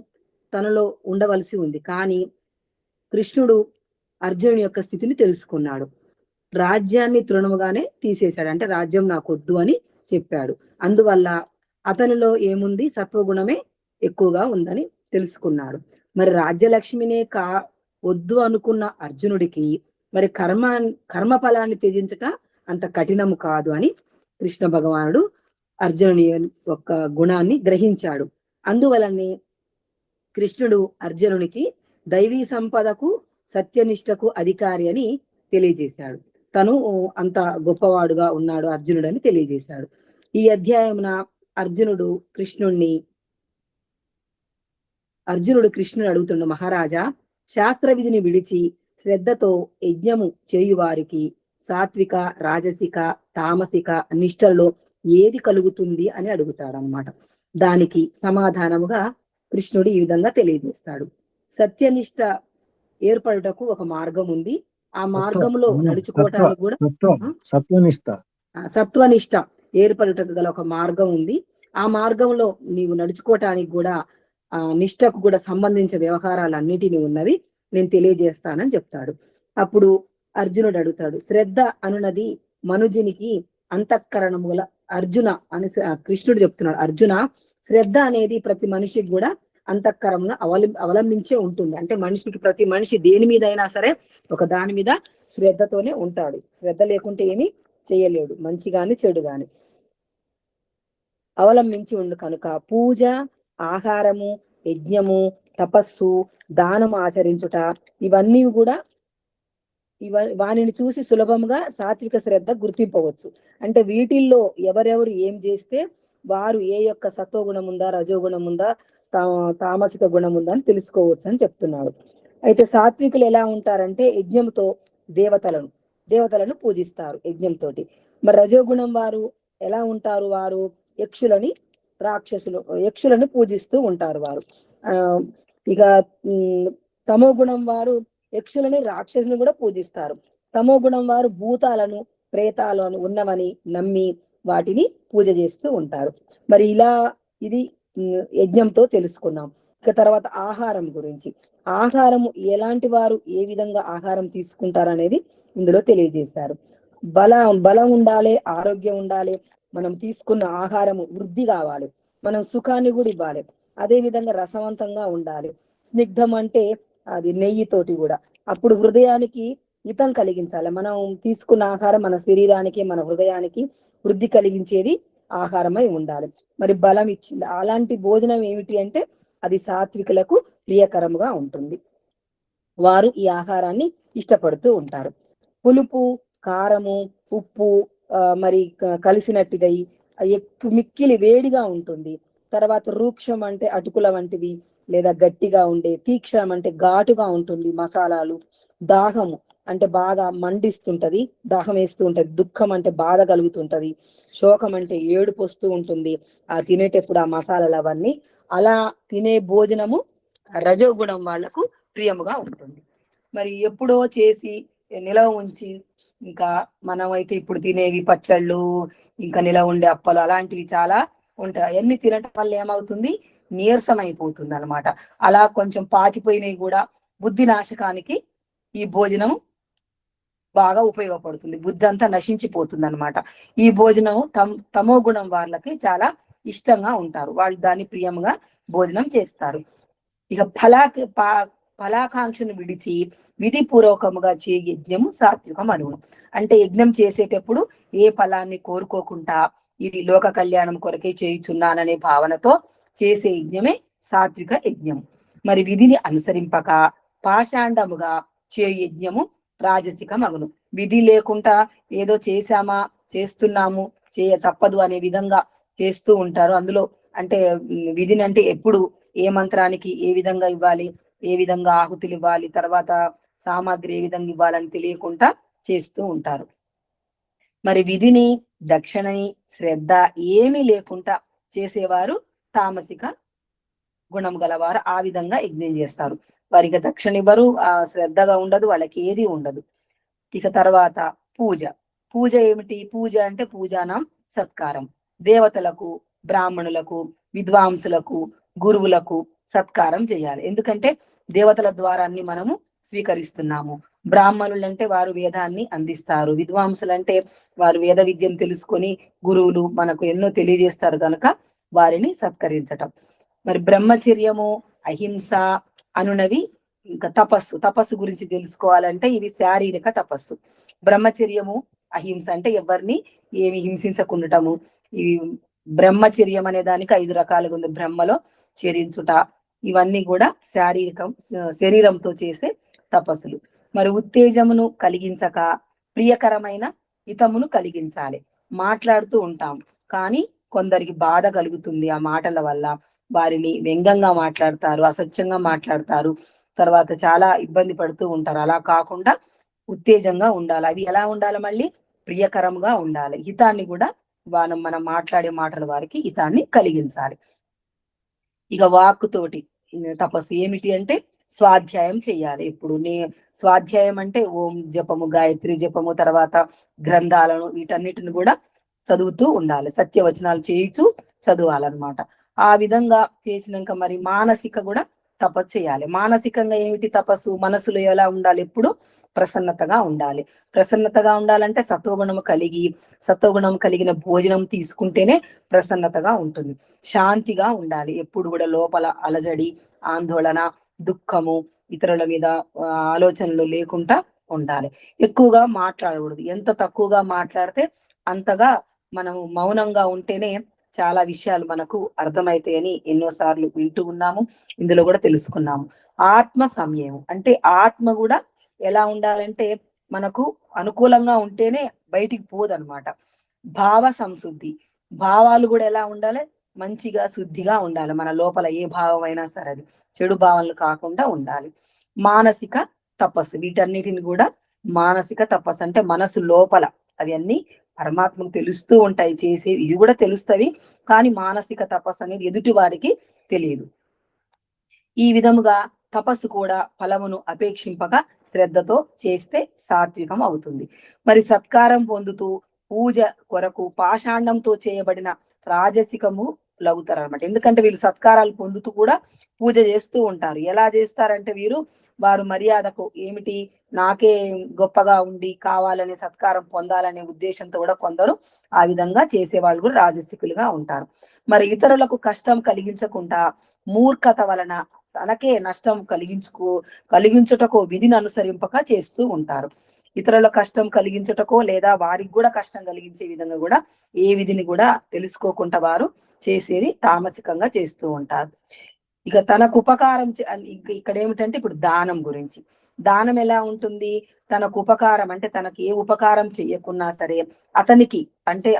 తనలో ఉండవలసి ఉంది. కానీ కృష్ణుడు అర్జునుడి యొక్క స్థితిని తెలుసుకున్నాడు. రాజ్యాన్ని తృణముగానే తీసేశాడు, అంటే రాజ్యం నాకొద్దు అని చెప్పాడు. అందువల్ల అతనిలో ఏముంది? సత్వగుణమే ఎక్కువగా ఉందని తెలుసుకున్నాడు. మరి రాజ్యలక్ష్మినే వద్దు అనుకున్న అర్జునుడికి మరి కర్మ ఫలాన్ని త్యజించట అంత కఠినము కాదు అని కృష్ణ భగవానుడు అర్జునుని యొక్క గుణాన్ని గ్రహించాడు. అందువలనే కృష్ణుడు అర్జునునికి దైవీ సంపదకు సత్యనిష్టకు అధికారి అని తెలియజేశాడు. తను అంత గొప్పవాడుగా ఉన్నాడు అర్జునుడు అని తెలియజేశాడు. ఈ అధ్యాయమున అర్జునుడు కృష్ణుని అడుగుతుండు, మహారాజా, శాస్త్ర విధిని విడిచి శ్రద్ధతో యజ్ఞము చేయువారికి సాత్విక, రాజసిక, తామసిక నిష్టలో ఏది కలుగుతుంది అని అడుగుతాడు అన్నమాట. దానికి సమాధానముగా కృష్ణుడు ఈ విధంగా తెలియజేస్తాడు. సత్యనిష్ట ఏర్పడుటకు ఒక మార్గం ఉంది. ఆ మార్గంలో నడుచుకోవటానికి కూడా సత్వనిష్ట ఏర్పడుటకు గల ఒక మార్గం ఉంది. ఆ మార్గంలో నీవు నడుచుకోవటానికి కూడా నిష్ఠకు కూడా సంబంధించిన వ్యవహారాలన్నిటినీ ఉన్నవి నేను తెలియజేస్తానని చెప్తాడు. అప్పుడు అర్జునుడు అడుగుతాడు, శ్రద్ధ అనున్నది మనుజునికి అంతఃకరణముల అర్జున అని కృష్ణుడు చెప్తున్నాడు. అర్జున, శ్రద్ధ అనేది ప్రతి మనిషికి కూడా అంతఃకరమును అవలంబించే ఉంటుంది. అంటే ప్రతి మనిషి దేని మీద అయినా సరే ఒక దాని మీద శ్రద్ధతోనే ఉంటాడు. శ్రద్ధ లేకుంటే ఏమీ చేయలేడు, మంచి గాని చెడు గాని అవలంబించి ఉండు కనుక పూజ, ఆహారము, యజ్ఞము, తపస్సు, దానము ఆచరించుట ఇవన్నీ కూడా వానిని చూసి సులభంగా సాత్విక శ్రద్ధ గుర్తింపవచ్చు. అంటే వీటిల్లో ఎవరెవరు ఏం చేస్తే వారు ఏ యొక్క సత్వగుణం ఉందా, రజోగుణం ఉందా, తామసిక గుణం ఉందా అని తెలుసుకోవచ్చు అని చెప్తున్నాడు. అయితే సాత్వికులు ఎలా ఉంటారంటే యజ్ఞంతో దేవతలను పూజిస్తారు యజ్ఞంతో. మరి రజోగుణం వారు ఎలా ఉంటారు? వారు యక్షులను పూజిస్తూ ఉంటారు వారు. ఇక తమో గుణం వారు యక్షులని, రాక్షసులను కూడా పూజిస్తారు. తమో గుణం వారు భూతాలను, ప్రేతాలను ఉన్నవని నమ్మి వాటిని పూజ చేస్తూ ఉంటారు. మరి ఇది యజ్ఞంతో తెలుసుకున్నాం. ఇక తర్వాత ఆహారం గురించి, ఆహారము ఎలాంటి వారు ఏ విధంగా ఆహారం తీసుకుంటారు అనేది ఇందులో తెలియజేశారు. బలం ఉండాలి, ఆరోగ్యం ఉండాలి, మనం తీసుకున్న ఆహారము వృద్ధి కావాలి, మనం సుఖాన్ని కూడా ఇవ్వాలి, అదే విధంగా రసవంతంగా ఉండాలి. స్నిగ్ధం అంటే అది నెయ్యితోటి కూడా. అప్పుడు హృదయానికి హితం కలిగించాలి. మనం తీసుకున్న ఆహారం మన శరీరానికి, మన హృదయానికి వృద్ధి కలిగించేది ఆహారమై ఉండాలి. మరి బలం ఇచ్చింది అలాంటి భోజనం ఏమిటి అంటే అది సాత్వికులకు ప్రియకరముగా ఉంటుంది. వారు ఈ ఆహారాన్ని ఇష్టపడుతూ ఉంటారు. పులుపు, కారము, ఉప్పు మరి కలిసినట్టుదై మిక్కిలి వేడిగా ఉంటుంది. తర్వాత రూక్షం అంటే అటుకుల వంటివి లేదా గట్టిగా ఉండే, తీక్షణం అంటే ఘాటుగా ఉంటుంది మసాలాలు, దాహము అంటే బాగా మండిస్తుంటది, దాహం వేస్తూ ఉంటది, దుఃఖం అంటే బాధ కలుగుతుంటది, శోకం అంటే ఏడుపు వస్తూ ఉంటుంది ఆ తినేటప్పుడు ఆ మసాలాలు అవన్నీ. అలా తినే భోజనము రజోగుణం వాళ్లకు ప్రియముగా ఉంటుంది. మరి ఎప్పుడో చేసి నిలవ ఉంచి, ఇంకా మనం అయితే ఇప్పుడు తినేవి పచ్చళ్ళు, ఇంకా నిలవ ఉండే అప్పలు అలాంటివి చాలా ఉంటాయి. అవన్నీ తినటం వల్ల ఏమవుతుంది? నీరసం అయిపోతుంది అనమాట. అలా కొంచెం పాచిపోయినవి కూడా బుద్ధి నాశకానికి ఈ భోజనం బాగా ఉపయోగపడుతుంది. బుద్ధి అంతా నశించిపోతుంది అనమాట. ఈ భోజనం తమో గుణం వాళ్ళకి చాలా ఇష్టంగా ఉంటారు, వాళ్ళు దాన్ని ప్రియంగా భోజనం చేస్తారు. ఇక ఫలాకాంక్షను విడిచి విధిపూర్వకముగా చే యజ్ఞము సాత్వికం అనుగుణం. అంటే యజ్ఞం చేసేటప్పుడు ఏ ఫలాన్ని కోరుకోకుండా ఇది లోక కళ్యాణం కొరకే చేయుచున్నాననే భావనతో చేసే యజ్ఞమే సాత్విక యజ్ఞం. మరి విధిని అనుసరింపక పాషాండముగా చే యజ్ఞము రాజసిక మగును. విధి లేకుండా ఏదో చేస్తున్నాము, చేయ తప్పదు అనే విధంగా చేస్తూ ఉంటారు. అందులో అంటే విధిని అంటే ఎప్పుడు ఏ మంత్రానికి ఏ విధంగా ఇవ్వాలి, ఏ విధంగా ఆహుతులు ఇవ్వాలి, తర్వాత సామాగ్రి ఏ విధంగా ఇవ్వాలని తెలియకుండా చేస్తూ ఉంటారు. మరి విధిని, దక్షిణని, శ్రద్ధ ఏమీ లేకుండా చేసేవారు తామసిక గుణం గలవారు. ఆ విధంగా యజ్ఞం చేస్తారు. వారికి దక్షిణ ఇవ్వరు, శ్రద్ధగా ఉండదు, వాళ్ళకి ఏది ఉండదు. ఇక తర్వాత పూజ ఏమిటి? పూజ అంటే పూజానం సత్కారం. దేవతలకు, బ్రాహ్మణులకు, విద్వాంసులకు, గురువులకు సత్కారం చేయాలి. ఎందుకంటే దేవతల ద్వారాన్ని మనము స్వీకరిస్తున్నాము. బ్రాహ్మణులు అంటే వారు వేదాన్ని అందిస్తారు, విద్వాంసులంటే వారు వేద విద్యను తెలుసుకొని గురువులు మనకు ఎన్నో తెలియజేస్తారు కనుక వారిని సత్కరించటం. మరి బ్రహ్మచర్యము, అహింస అనునవి. ఇంకా తపస్సు గురించి తెలుసుకోవాలంటే ఇవి శారీరక తపస్సు. బ్రహ్మచర్యము, అహింస అంటే ఎవరిని ఏమి హింసించకుండటము. ఈ బ్రహ్మచర్యం అనే దానికి 5 రకాలుగా ఉంది. బ్రహ్మలో చరించుట, ఇవన్నీ కూడా శరీరంతో చేసే తపస్సులు. మరి ఉత్తేజమును కలిగించక ప్రియకరమైన హితమును కలిగించాలి. మాట్లాడుతూ ఉంటాం కానీ కొందరికి బాధ కలుగుతుంది ఆ మాటల వల్ల, వారిని వ్యంగ్యంగా మాట్లాడతారు, అసత్యంగా మాట్లాడతారు, తర్వాత చాలా ఇబ్బంది పడుతూ ఉంటారు. అలా కాకుండా ఉత్తేజంగా ఉండాలి. అవి ఎలా ఉండాలి? మళ్ళీ ప్రియకరంగా ఉండాలి. హితాన్ని కూడా మనం మాట్లాడే మాటల వారికి హితాన్ని కలిగించాలి. ఇక వాక్కుతోటి తపస్సు ఏమిటి అంటే స్వాధ్యాయం చేయాలి. ఇప్పుడు స్వాధ్యాయం అంటే ఓం జపము, గాయత్రి జపము, తర్వాత గ్రంథాలను వీటన్నిటిని కూడా చదువుతూ ఉండాలి. సత్యవచనాలు చేయించు చదవాలన్నమాట. ఆ విధంగా చేసినాక మరి మానసిక కూడా తపస్సు చేయాలి. మానసికంగా ఏమిటి తపస్సు? మనసులో ఎలా ఉండాలి? ఎప్పుడు ప్రసన్నతగా ఉండాలి. ప్రసన్నతగా ఉండాలంటే సత్వగుణం కలిగిన భోజనం తీసుకుంటేనే ప్రసన్నతగా ఉంటుంది. శాంతిగా ఉండాలి. ఎప్పుడు కూడా లోపల అలజడి, ఆందోళన, దుఃఖము, ఇతరుల మీద ఆలోచనలు లేకుండా ఉండాలి. ఎక్కువగా మాట్లాడకూడదు. ఎంత తక్కువగా మాట్లాడితే అంతగా మనము మౌనంగా ఉంటేనే చాలా విషయాలు మనకు అర్థమైతాయని ఎన్నోసార్లు వింటూ ఉన్నాము. ఇందులో కూడా తెలుసుకున్నాము. ఆత్మ సంయమం అంటే ఆత్మ కూడా ఎలా ఉండాలంటే మనకు అనుకూలంగా ఉంటేనే బయటికి పోదన్నమాట. భావ సంశుద్ధి, భావాలు కూడా ఎలా ఉండాలి? మంచిగా శుద్ధిగా ఉండాలి. మన లోపల ఏ భావం అయినా సరే అది చెడు భావనలు కాకుండా ఉండాలి. మానసిక తపస్సు, వీటన్నిటిని కూడా మానసిక తపస్సు అంటే మనసు లోపల అవి అన్ని పరమాత్మకు తెలుస్తూ ఉంటాయి. చేసే ఇవి కూడా తెలుస్తవి, కానీ మానసిక తపస్సు అనేది ఎదుటి వారికి తెలియదు. ఈ విధముగా తపస్సు కూడా ఫలమును అపేక్షింపక శ్రద్ధతో చేస్తే సాత్వికం అవుతుంది. మరి సత్కారం పొందుతూ పూజ కొరకు పాషాండంతో చేయబడిన రాజసికము లగుతారు అనమాట. ఎందుకంటే వీళ్ళు సత్కారాలు పొందుతూ కూడా పూజ చేస్తూ ఉంటారు. ఎలా చేస్తారంటే వారు మర్యాదకు ఏమిటి నాకే గొప్పగా ఉండి కావాలనే సత్కారం పొందాలనే ఉద్దేశంతో కూడా కొందరు ఆ విధంగా చేసేవాళ్ళు కూడా రాజసికులుగా ఉంటారు. మరి ఇతరులకు కష్టం కలిగించకుండా మూర్ఖత వలన తనకే నష్టం కలిగించుటకో విధిని అనుసరింపక చేస్తూ ఉంటారు. ఇతరుల కష్టం కలిగించుటకో లేదా వారికి కూడా కష్టం కలిగించే విధంగా కూడా ఏ విధిని కూడా తెలుసుకోకుండా వారు చేసేది తామసికంగా చేస్తూ ఉంటారు. ఇక తనకు ఉపకారం ఇక్కడ ఏమిటంటే ఇప్పుడు దానం గురించి. దానం ఎలా ఉంటుంది? తనకు ఉపకారం అంటే తనకి ఏ ఉపకారం చెయ్యకున్నా సరే అతనికి అంటే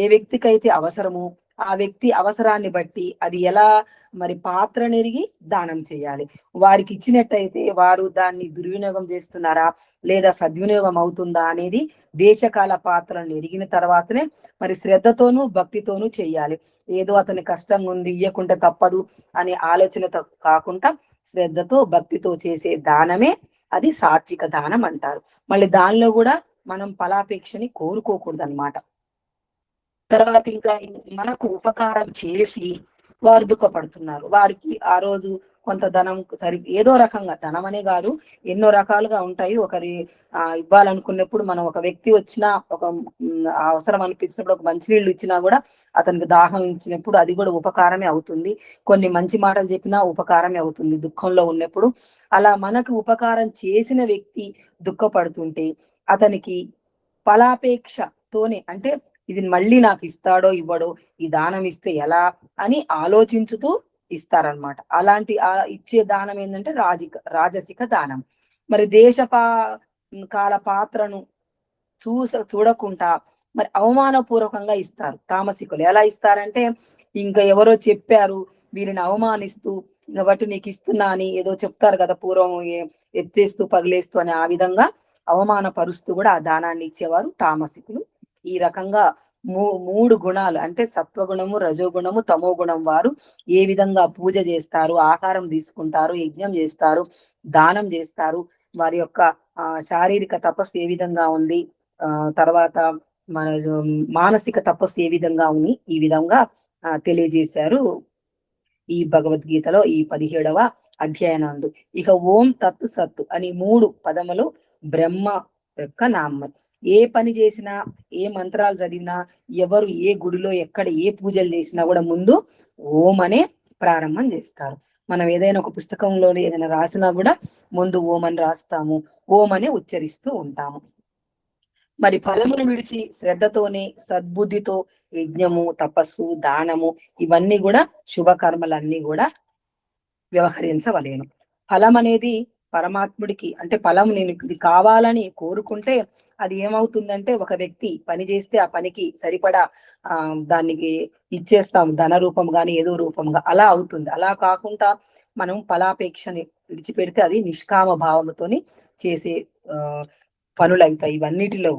ఏ వ్యక్తికైతే అవసరము ఆ వ్యక్తి అవసరాన్ని బట్టి అది ఎలా మరి పాత్ర నెరిగి దానం చేయాలి. వారికి ఇచ్చినట్టయితే వారు దాన్ని దుర్వినియోగం చేస్తున్నారా లేదా సద్వినియోగం అవుతుందా అనేది దేశకాల పాత్రను ఎరిగిన తర్వాతనే మరి శ్రద్ధతోనూ భక్తితోనూ చేయాలి. ఏదో అతని కష్టంగా ఉంది ఇయ్యకుంటే తప్పదు అనే ఆలోచనతో కాకుండా శ్రద్ధతో భక్తితో చేసే దానమే అది సాత్విక దానం అంటారు. మళ్ళీ దానిలో కూడా మనం ఫలాపేక్షని కోరుకోకూడదు అన్నమాట. తర్వాత ఇంకా మనకు ఉపకారం చేసి వారు దుఃఖపడుతున్నారు, వారికి ఆ రోజు కొంత ధనం ఏదో రకంగా, ధనం అనే కాదు ఎన్నో రకాలుగా ఉంటాయి. ఒకరి ఇవ్వాలనుకున్నప్పుడు మనం ఒక వ్యక్తి వచ్చినా ఒక అవసరం అనిపించినప్పుడు ఒక మంచినీళ్ళు ఇచ్చినా కూడా అతనికి దాహం ఇచ్చినప్పుడు అది కూడా ఉపకారమే అవుతుంది. కొన్ని మంచి మాటలు చెప్పినా ఉపకారమే అవుతుంది దుఃఖంలో ఉన్నప్పుడు. అలా మనకు ఉపకారం చేసిన వ్యక్తి దుఃఖపడుతుంటే అతనికి ఫలాపేక్షతోనే అంటే ఇది మళ్ళీ నాకు ఇస్తాడో ఇవ్వడో, ఈ దానం ఇస్తే ఎలా అని ఆలోచించుతూ ఇస్తారనమాట. అలాంటి ఇచ్చే దానం ఏంటంటే రాజసిక దానం. మరి కాల పాత్రను చూడకుండా మరి అవమానపూర్వకంగా ఇస్తారు తామసికులు. ఎలా ఇస్తారంటే ఇంకా ఎవరో చెప్పారు వీరిని అవమానిస్తూ కాబట్టి నీకు ఇస్తున్నా అని ఏదో చెప్తారు కదా పూర్వం, ఎత్తేస్తూ పగిలేస్తూ అని, ఆ విధంగా అవమానపరుస్తూ కూడా ఆ దానాన్ని ఇచ్చేవారు తామసికులు. ఈ రకంగా మూడు గుణాలు అంటే సత్వగుణము, రజోగుణము, తమో గుణం వారు ఏ విధంగా పూజ చేస్తారు, ఆహారం తీసుకుంటారు, యజ్ఞం చేస్తారు, దానం చేస్తారు, వారి యొక్క శారీరక తపస్సు ఏ విధంగా ఉంది, తర్వాత మన మానసిక తపస్సు ఏ విధంగా ఉంది, ఈ విధంగా తెలియజేశారు ఈ భగవద్గీతలో ఈ 17వ అధ్యాయనందు. ఇక ఓం తత్ సత్ అని 3 పదములు బ్రహ్మ యొక్క నామం. ఏ పని చేసినా, ఏ మంత్రాలు చదివినా, ఎవరు ఏ గుడిలో ఎక్కడ ఏ పూజలు చేసినా కూడా ముందు ఓం అనే ప్రారంభం చేస్తారు. మనం ఏదైనా ఒక పుస్తకంలో ఏదైనా రాసినా కూడా ముందు ఓం అని రాస్తాము, ఓం అనే ఉచ్చరిస్తూ ఉంటాము. మరి ఫలమును విడిచి శ్రద్ధతోనే సద్బుద్ధితో యజ్ఞము, తపస్సు, దానము ఇవన్నీ కూడా శుభకర్మలన్నీ కూడా వ్యవహరించవలేను. ఫలం అనేది పరమాత్ముడికి అంటే ఫలం నేను ఇది కావాలని కోరుకుంటే అది ఏమవుతుందంటే ఒక వ్యక్తి పని చేస్తే ఆ పనికి సరిపడా దానికి ఇచ్చేస్తాం, ధన రూపం గాని ఏదో రూపంగా అలా అవుతుంది. అలా కాకుండా మనం ఫలాపేక్షని విడిచిపెడితే అది నిష్కామ భావముతోని చేసే పనులు అవుతాయి. ఇవన్నిటిలో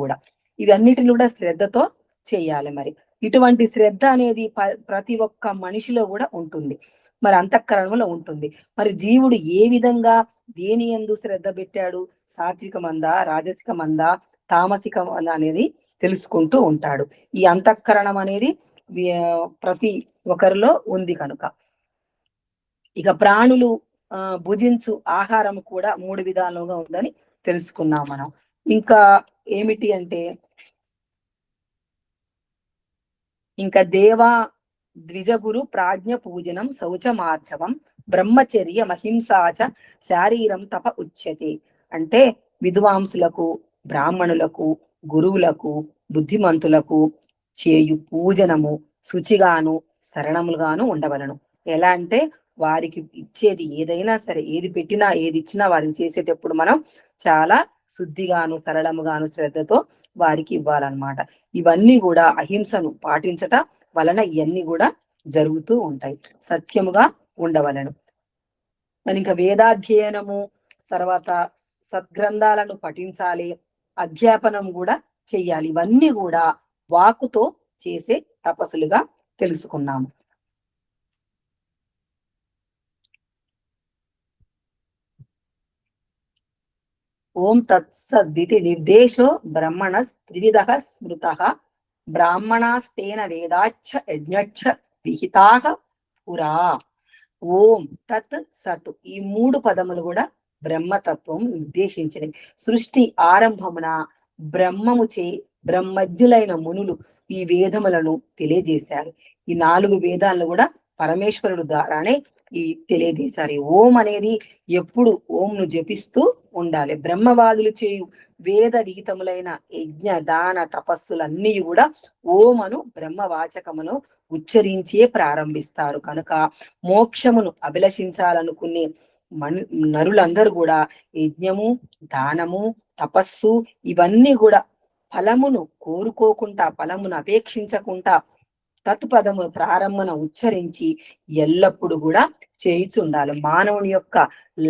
కూడా శ్రద్ధతో చేయాలి. మరి ఇటువంటి శ్రద్ధ అనేది ప్రతి ఒక్క మనిషిలో కూడా ఉంటుంది, మరి అంతఃకరణలో ఉంటుంది. మరి జీవుడు ఏ విధంగా దేని యందు శ్రద్ధ పెట్టాడు, సాత్వికమందా, రాజసికమందా, తామసికమందా అనేది తెలుసుకుంటూ ఉంటాడు. ఈ అంతఃకరణం అనేది ప్రతి ఒక్కరిలో ఉంది కనుక. ఇక ప్రాణులు భుజించు ఆహారం కూడా 3 విధాలుగా ఉందని తెలుసుకున్నాం మనం. ఇంకా ఏమిటి అంటే, ఇంకా దేవా ద్విజగురు ప్రాజ్ఞ పూజనం శౌచమార్చవం బ్రహ్మచర్య మహింసాచ శారీరం తప ఉచ్యతే. అంటే విద్వాంసులకు, బ్రాహ్మణులకు, గురువులకు, బుద్ధిమంతులకు చేయు పూజనము శుచిగాను సరళములుగాను ఉండవలను. ఎలా అంటే వారికి ఇచ్చేది ఏదైనా సరే, ఏది పెట్టినా ఏది ఇచ్చినా వారికి చేసేటప్పుడు మనం చాలా శుద్ధిగాను సరళముగాను శ్రద్ధతో వారికి ఇవ్వాలన్నమాట. ఇవన్నీ కూడా అహింసను పాటించట వలన ఇవన్నీ కూడా జరుగుతూ ఉంటాయి. సత్యముగా ఉండవలను. మరి ఇంకా వేదాధ్యయనము, తర్వాత సద్గ్రంథాలను పఠించాలి, అధ్యాపనం కూడా చెయ్యాలి. ఇవన్నీ కూడా వాక్కుతో చేసే తపస్సులుగా తెలుసుకున్నాము. ఓం తత్సద్దితి నిర్దేశో బ్రహ్మణ త్రివిధ స్మృత బ్రాహ్మణాస్తేన వేదాచ్చ యజ్ఞచ్చ విహితాః పురా. ఓం తత్ సత్, ఈ 3 పదములు కూడా బ్రహ్మతత్వం నిర్దేశించినవి. సృష్టి ఆరంభమున బ్రహ్మముచే బ్రహ్మజ్ఞులైన మునులు ఈ వేదములను తెలియజేశారు. ఈ 4 వేదాలను కూడా పరమేశ్వరుడు ద్వారానే ఈ తెలియజేశారు. ఓం అనేది ఎప్పుడు ఓంను జపిస్తూ ఉండాలి. బ్రహ్మవాదులు చేయు వేద విహితములైన యజ్ఞ దాన తపస్సులన్నీ కూడా ఓమను బ్రహ్మవాచకమును ఉచ్చరించే ప్రారంభిస్తారు. కనుక మోక్షమును అభిలషించాలనుకునే నరులందరూ కూడా యజ్ఞము, దానము, తపస్సు ఇవన్నీ కూడా ఫలమును కోరుకోకుండా, ఫలమును అపేక్షించకుండా తత్పదము ప్రారంభన ఉచ్చరించి ఎల్లప్పుడూ కూడా చేయిచుండాలి. మానవుని యొక్క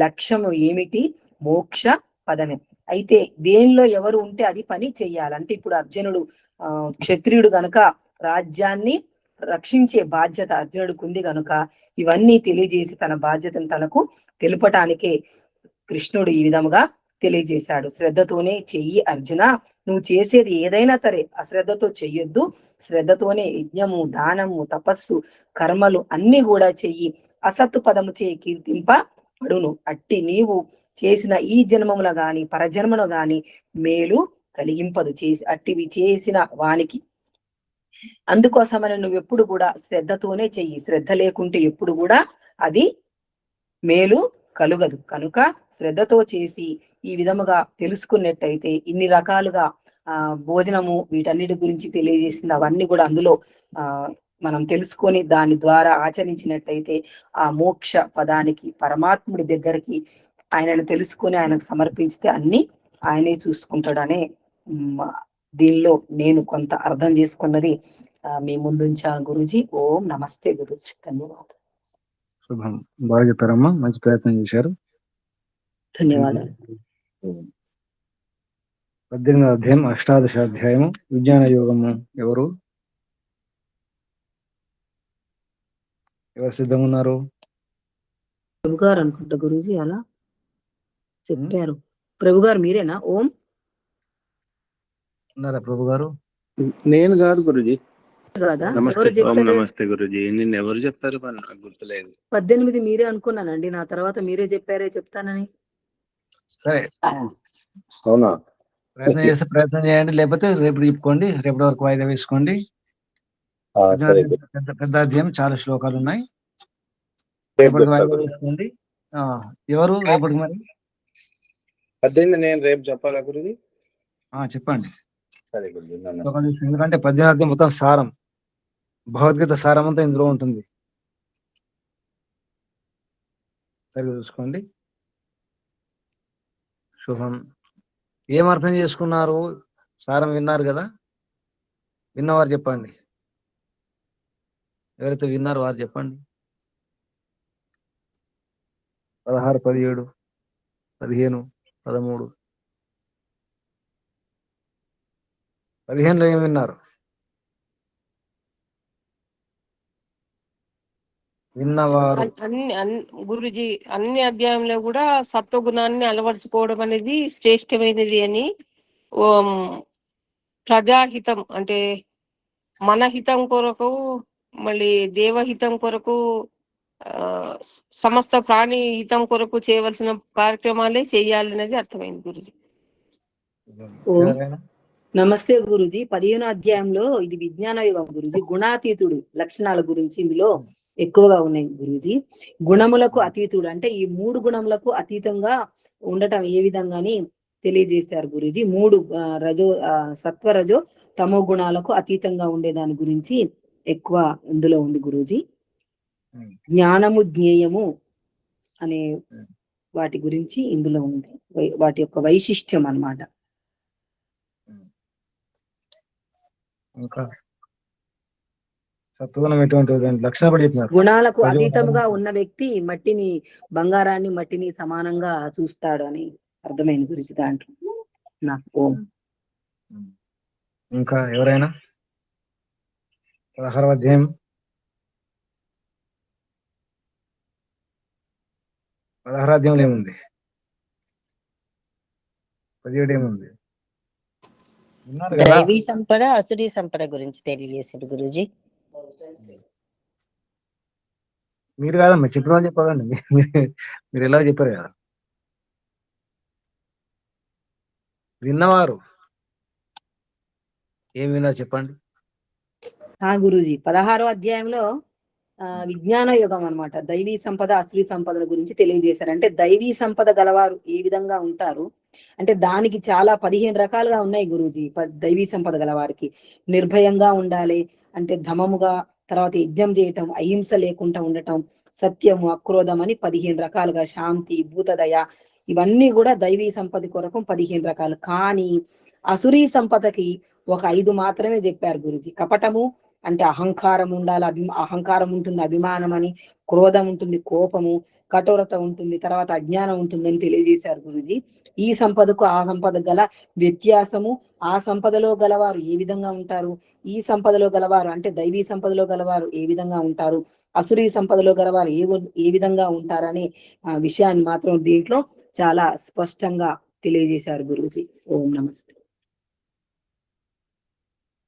లక్ష్యము ఏమిటి? మోక్ష పదమే. అయితే దేనిలో ఎవరు ఉంటే అది పని చెయ్యాలి. అంటే ఇప్పుడు అర్జునుడు క్షత్రియుడు గనుక రాజ్యాన్ని రక్షించే బాధ్యత అర్జునుడికి ఉంది కనుక ఇవన్నీ తెలియజేసి తన బాధ్యతను తనకు తెలుపటానికే కృష్ణుడు ఈ విధముగా తెలియజేశాడు. శ్రద్ధతోనే చెయ్యి అర్జున, నువ్వు చేసేది ఏదైనా సరే అశ్రద్ధతో చెయ్యొద్దు. శ్రద్ధతోనే యజ్ఞము, దానము, తపస్సు, కర్మలు అన్ని కూడా చెయ్యి. అసత్తు పదము చే కీర్తింపబడును. అట్టి నీవు చేసిన ఈ జన్మములో గాని పరజన్మలో గాని మేలు కలిగింపదు. అట్టివి చేసిన వానికి. అందుకోసమని నువ్వు ఎప్పుడు కూడా శ్రద్ధతోనే చెయ్యి. శ్రద్ధ లేకుంటే ఎప్పుడు కూడా అది మేలు కలుగదు. కనుక శ్రద్ధతో చేసి ఈ విధముగా తెలుసుకున్నట్టయితే ఇన్ని రకాలుగా భోజనము వీటన్నిటి గురించి తెలియజేసింది. అవన్నీ కూడా అందులో మనం తెలుసుకొని దాని ద్వారా ఆచరించినట్టయితే ఆ మోక్ష పదానికి, పరమాత్ముడి దగ్గరికి ఆయనను తెలుసుకొని ఆయనకు సమర్పించితే అన్ని ఆయనే చూసుకుంటాడనే దీనిలో నేను కొంత అర్థం చేసుకున్నది మీ ముందుంచాను గురూజీ. ఓం నమస్తే గురూజీ. ధన్యవాదాలు. శుభం. బాగా చెప్పారమ్మా, మంచి ప్రయత్నం చేశారు. ధన్యవాదాలు. 18వ అధ్యాయం, అష్టాదశ అధ్యాయము విజ్ఞాన యోగము. ఎవరు సిద్ధంగా ఉన్నారు? ప్రభు గారు అనుకుంటా గురూజీ అలా చెప్పారు. ప్రభు గారు మీరేనా? ఓం ఉన్నారా ప్రభు గారు? నేను కాదు గురుజీ. నమస్తే గురుజీ. నిన్న ఎవరు చెప్పారు నాకు గుర్తులేదు. 18 మీరే అనుకున్నానండి. నా తర్వాత మీరే చెప్పారే చెప్తానని. సరే, అవునా? ప్రయత్నం చేస్తే ప్రయత్నం చేయండి, లేకపోతే రేపు చెప్పుకోండి. రేపటి వరకు వాయిదా వేసుకోండి. పెద్ద అధ్యాయం, చాలా శ్లోకాలు ఉన్నాయి. రేపటికి వాయిదా వేసుకోండి. ఎవరు రేపటికి మరి 18 నేను రేపు చెప్పాలా గురుజీ? చెప్పండి. సరే గురుజీ. ఎందుకంటే 18వ అధ్యాయం మొత్తం సారం, భగవద్గీత సారం అంతా ఇందులో ఉంటుంది. సరిగ్గా చూసుకోండి. శుభం. ఏం అర్థం చేసుకున్నారు? సారం విన్నారు కదా? విన్నవారు చెప్పండి. ఎవరైతే విన్నారో వారు చెప్పండి. 16, 17, 15, 13, 15లో ఏం విన్నారు? విన్నవారు గురుజీ అన్ని అధ్యాయంలో కూడా సత్వగుణాన్ని అలవర్చుకోవడం అనేది శ్రేష్టమైనది అని ప్రజాహితం అంటే మన హితం కొరకు, మళ్ళీ దేవహితం కొరకు, ఆ, సమస్త ప్రాణి హితం కొరకు చేయవలసిన కార్యక్రమాలే చేయాలనేది అర్థమైంది గురుజీ. ఓం ఎవరైనా నమస్తే గురుజీ. 15వ అధ్యాయంలో ఇది విజ్ఞాన యుగం గురుజీ. గుణాతీతుడు లక్షణాల గురించి ఇందులో ఎక్కువగా ఉన్నాయి గురుజీ. గుణములకు అతీతుడు అంటే ఈ 3 గుణములకు అతీతంగా ఉండటం ఏ విధంగాని తెలియజేశారు గురుజీ. 3 సత్వ రజో తమో గుణాలకు అతీతంగా ఉండే దాని గురించి ఎక్కువ ఇందులో ఉంది గురూజీ. జ్ఞానము జ్ఞేయము అనే వాటి గురించి ఇందులో ఉంది, వాటి యొక్క వైశిష్ట్యం అన్నమాట. ఇంకా సత్వగుణం ఎటువంటి లక్షణ కూడా చెప్పినారు. గుణాలకు అతీతముగా ఉన్న వ్యక్తి మట్టిని, బంగారాన్ని మట్టిని సమానంగా చూస్తాడు అని అర్థమైంది గురించి దాంట్లో నాకు. ఓం. ఇంకా ఎవరైనా 16వ అధ్యాయం 16వ అధ్యాయంలో ఏముంది? 17 ఏముంది? విన్నారు కదా? దైవీ సంపద అసురీ సంపద గురించి తెలియజేశాడు గురూజీ. మీరు కాదమ్మా చెప్పిన వాళ్ళు చెప్పాలండి. మీరు ఎలా చెప్పారు కదా. విన్నవారు ఏం విన్నారు చెప్పండి. గురూజీ 16వ అధ్యాయంలో విజ్ఞాన యుగం అన్నమాట. దైవీ సంపద అసురీ సంపదల గురించి తెలియజేశారు. అంటే దైవీ సంపద గలవారు ఏ విధంగా ఉంటారు అంటే దానికి చాలా 15 రకాలుగా ఉన్నాయి గురూజీ. దైవీ సంపద గలవారికి నిర్భయంగా ఉండాలి అంటే ధమముగా, తర్వాత యజ్ఞం చేయటం, అహింస లేకుండా ఉండటం, సత్యము, అక్రోధం అని 15 రకాలుగా, శాంతి, భూతదయ, ఇవన్నీ కూడా దైవీ సంపద కొరకు 15 రకాలు. కానీ అసురీ సంపదకి ఒక 5 మాత్రమే చెప్పారు గురుజీ. కపటము అంటే అహంకారం ఉండాలి, అహంకారం ఉంటుంది, అభిమానం అని, క్రోధం ఉంటుంది, కోపము, కఠోరత ఉంటుంది, తర్వాత అజ్ఞానం ఉంటుందని తెలియజేశారు గురుజీ. ఈ సంపదకు ఆ సంపద గల వ్యత్యాసము, ఆ సంపదలో గలవారు ఏ విధంగా ఉంటారు, ఈ సంపదలో గలవారు అంటే దైవీ సంపదలో గలవారు ఏ విధంగా ఉంటారు, అసురీ సంపదలో గలవారు ఏ విధంగా ఉంటారనే విషయాన్ని మాత్రం దీంట్లో చాలా స్పష్టంగా తెలియజేశారు గురుజీ. ఓం నమస్తే.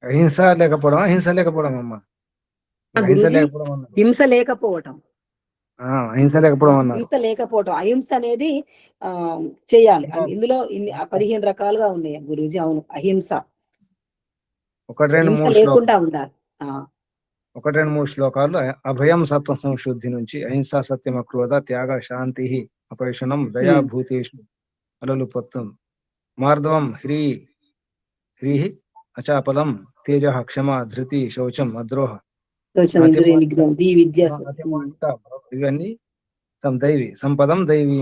అహింస లేకపోవడం, హింస లేకపోవడం అమ్మా. అహింస లేకపోవడం అన్నారు. హింస లేకపోవటం, అహింస లేకపోవడం అన్నారు. హింస లేకపోవటం, అహింస అనేది చేయాలి. ఇందులో 15 రకాలుగా ఉన్నాయి గురూజీ. అవును, అహింస 1, 2, 3 లేకుండా ఉండాలి. 1, 2, 3 శ్లోకాలు అభయం సత్వ సంశుద్ధి నుంచి అహింస సత్యం అక్రోధ త్యాగ శాంతి అపైషణం దయా భూతేషు అలలుపత్తం మార్దవం హ్రీ అచాపలం తేజ క్షమ ధృతి శౌచం అద్రోహ ఇవన్నీ దైవి సంపదం దైవీ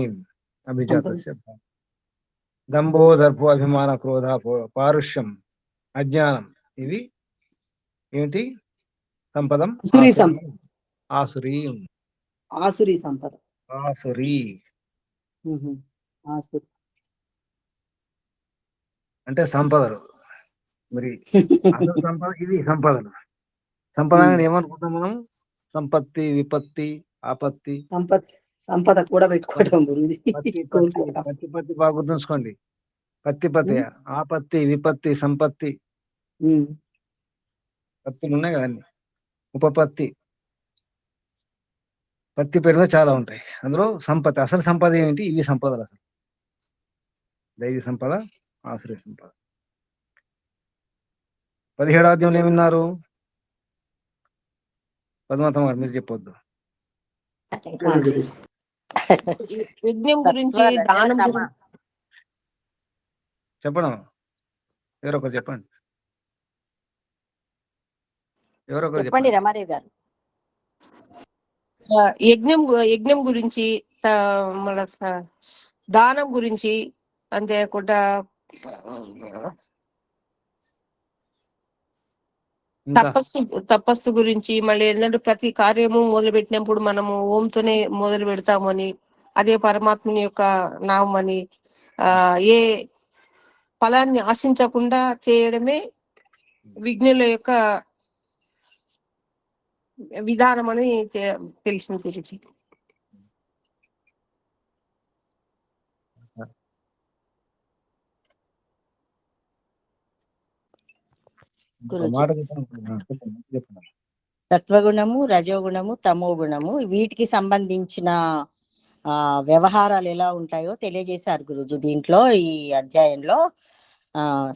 అభిజాత. దంభో దర్భో అభిమాన క్రోధ పారుష్యం అజ్ఞానం ఇవి ఏంటి? సంపదం ఆసురీ సంపద. ఆసురీ అంటే సంపదలు. మరి అసలు సంపద ఇది సంపదలు. సంపద ఏమనుకుంటాం మనం? సంపత్తి, విపత్తి, ఆపత్తి. సంపద కూడా పెట్టుకోవటం పత్తి బాగా గుర్తుంచుకోండి. పత్తి ఆపత్తి, విపత్తి, సంపత్తి, పత్తులు ఉన్నాయి కదండి. ఉపపత్తి, పత్తి పేరులో చాలా ఉంటాయి. అందులో సంపత్తి, అసలు సంపద ఏమిటి? ఇవి సంపదలు. అసలు దైవీ సంపద, ఆశ్రయ సంపద. 17వ అధ్యాయంలో ఏమిన్నారు? పద్మావతం గారు మీరు చెప్పొద్దు. యజ్ఞం గురించి, దానం గురించి చెప్పడం ఎవరొకరు చెప్పండి. చెప్పండి రమాదేవి గారు. యజ్ఞం గురించి, మన దానం గురించి, అంతేకాకుండా తపస్సు గురించి, మళ్ళీ ఏంటంటే ప్రతి కార్యము మొదలు పెట్టినప్పుడు మనము ఓంతోనే మొదలు పెడతామని, అదే పరమాత్మని యొక్క నామని, ఏ ఫలాన్ని ఆశించకుండా చేయడమే విఘ్నుల యొక్క విధానం అని తెలిసింది గురించి. ఒక గురూజీ. మాట చెప్పండి. చెప్పండి. సత్వగుణము, రజోగుణము, తమో గుణము వీటికి సంబంధించిన వ్యవహారాలు ఎలా ఉంటాయో తెలియజేశారు గురూజీ దీంట్లో, ఈ అధ్యాయంలో.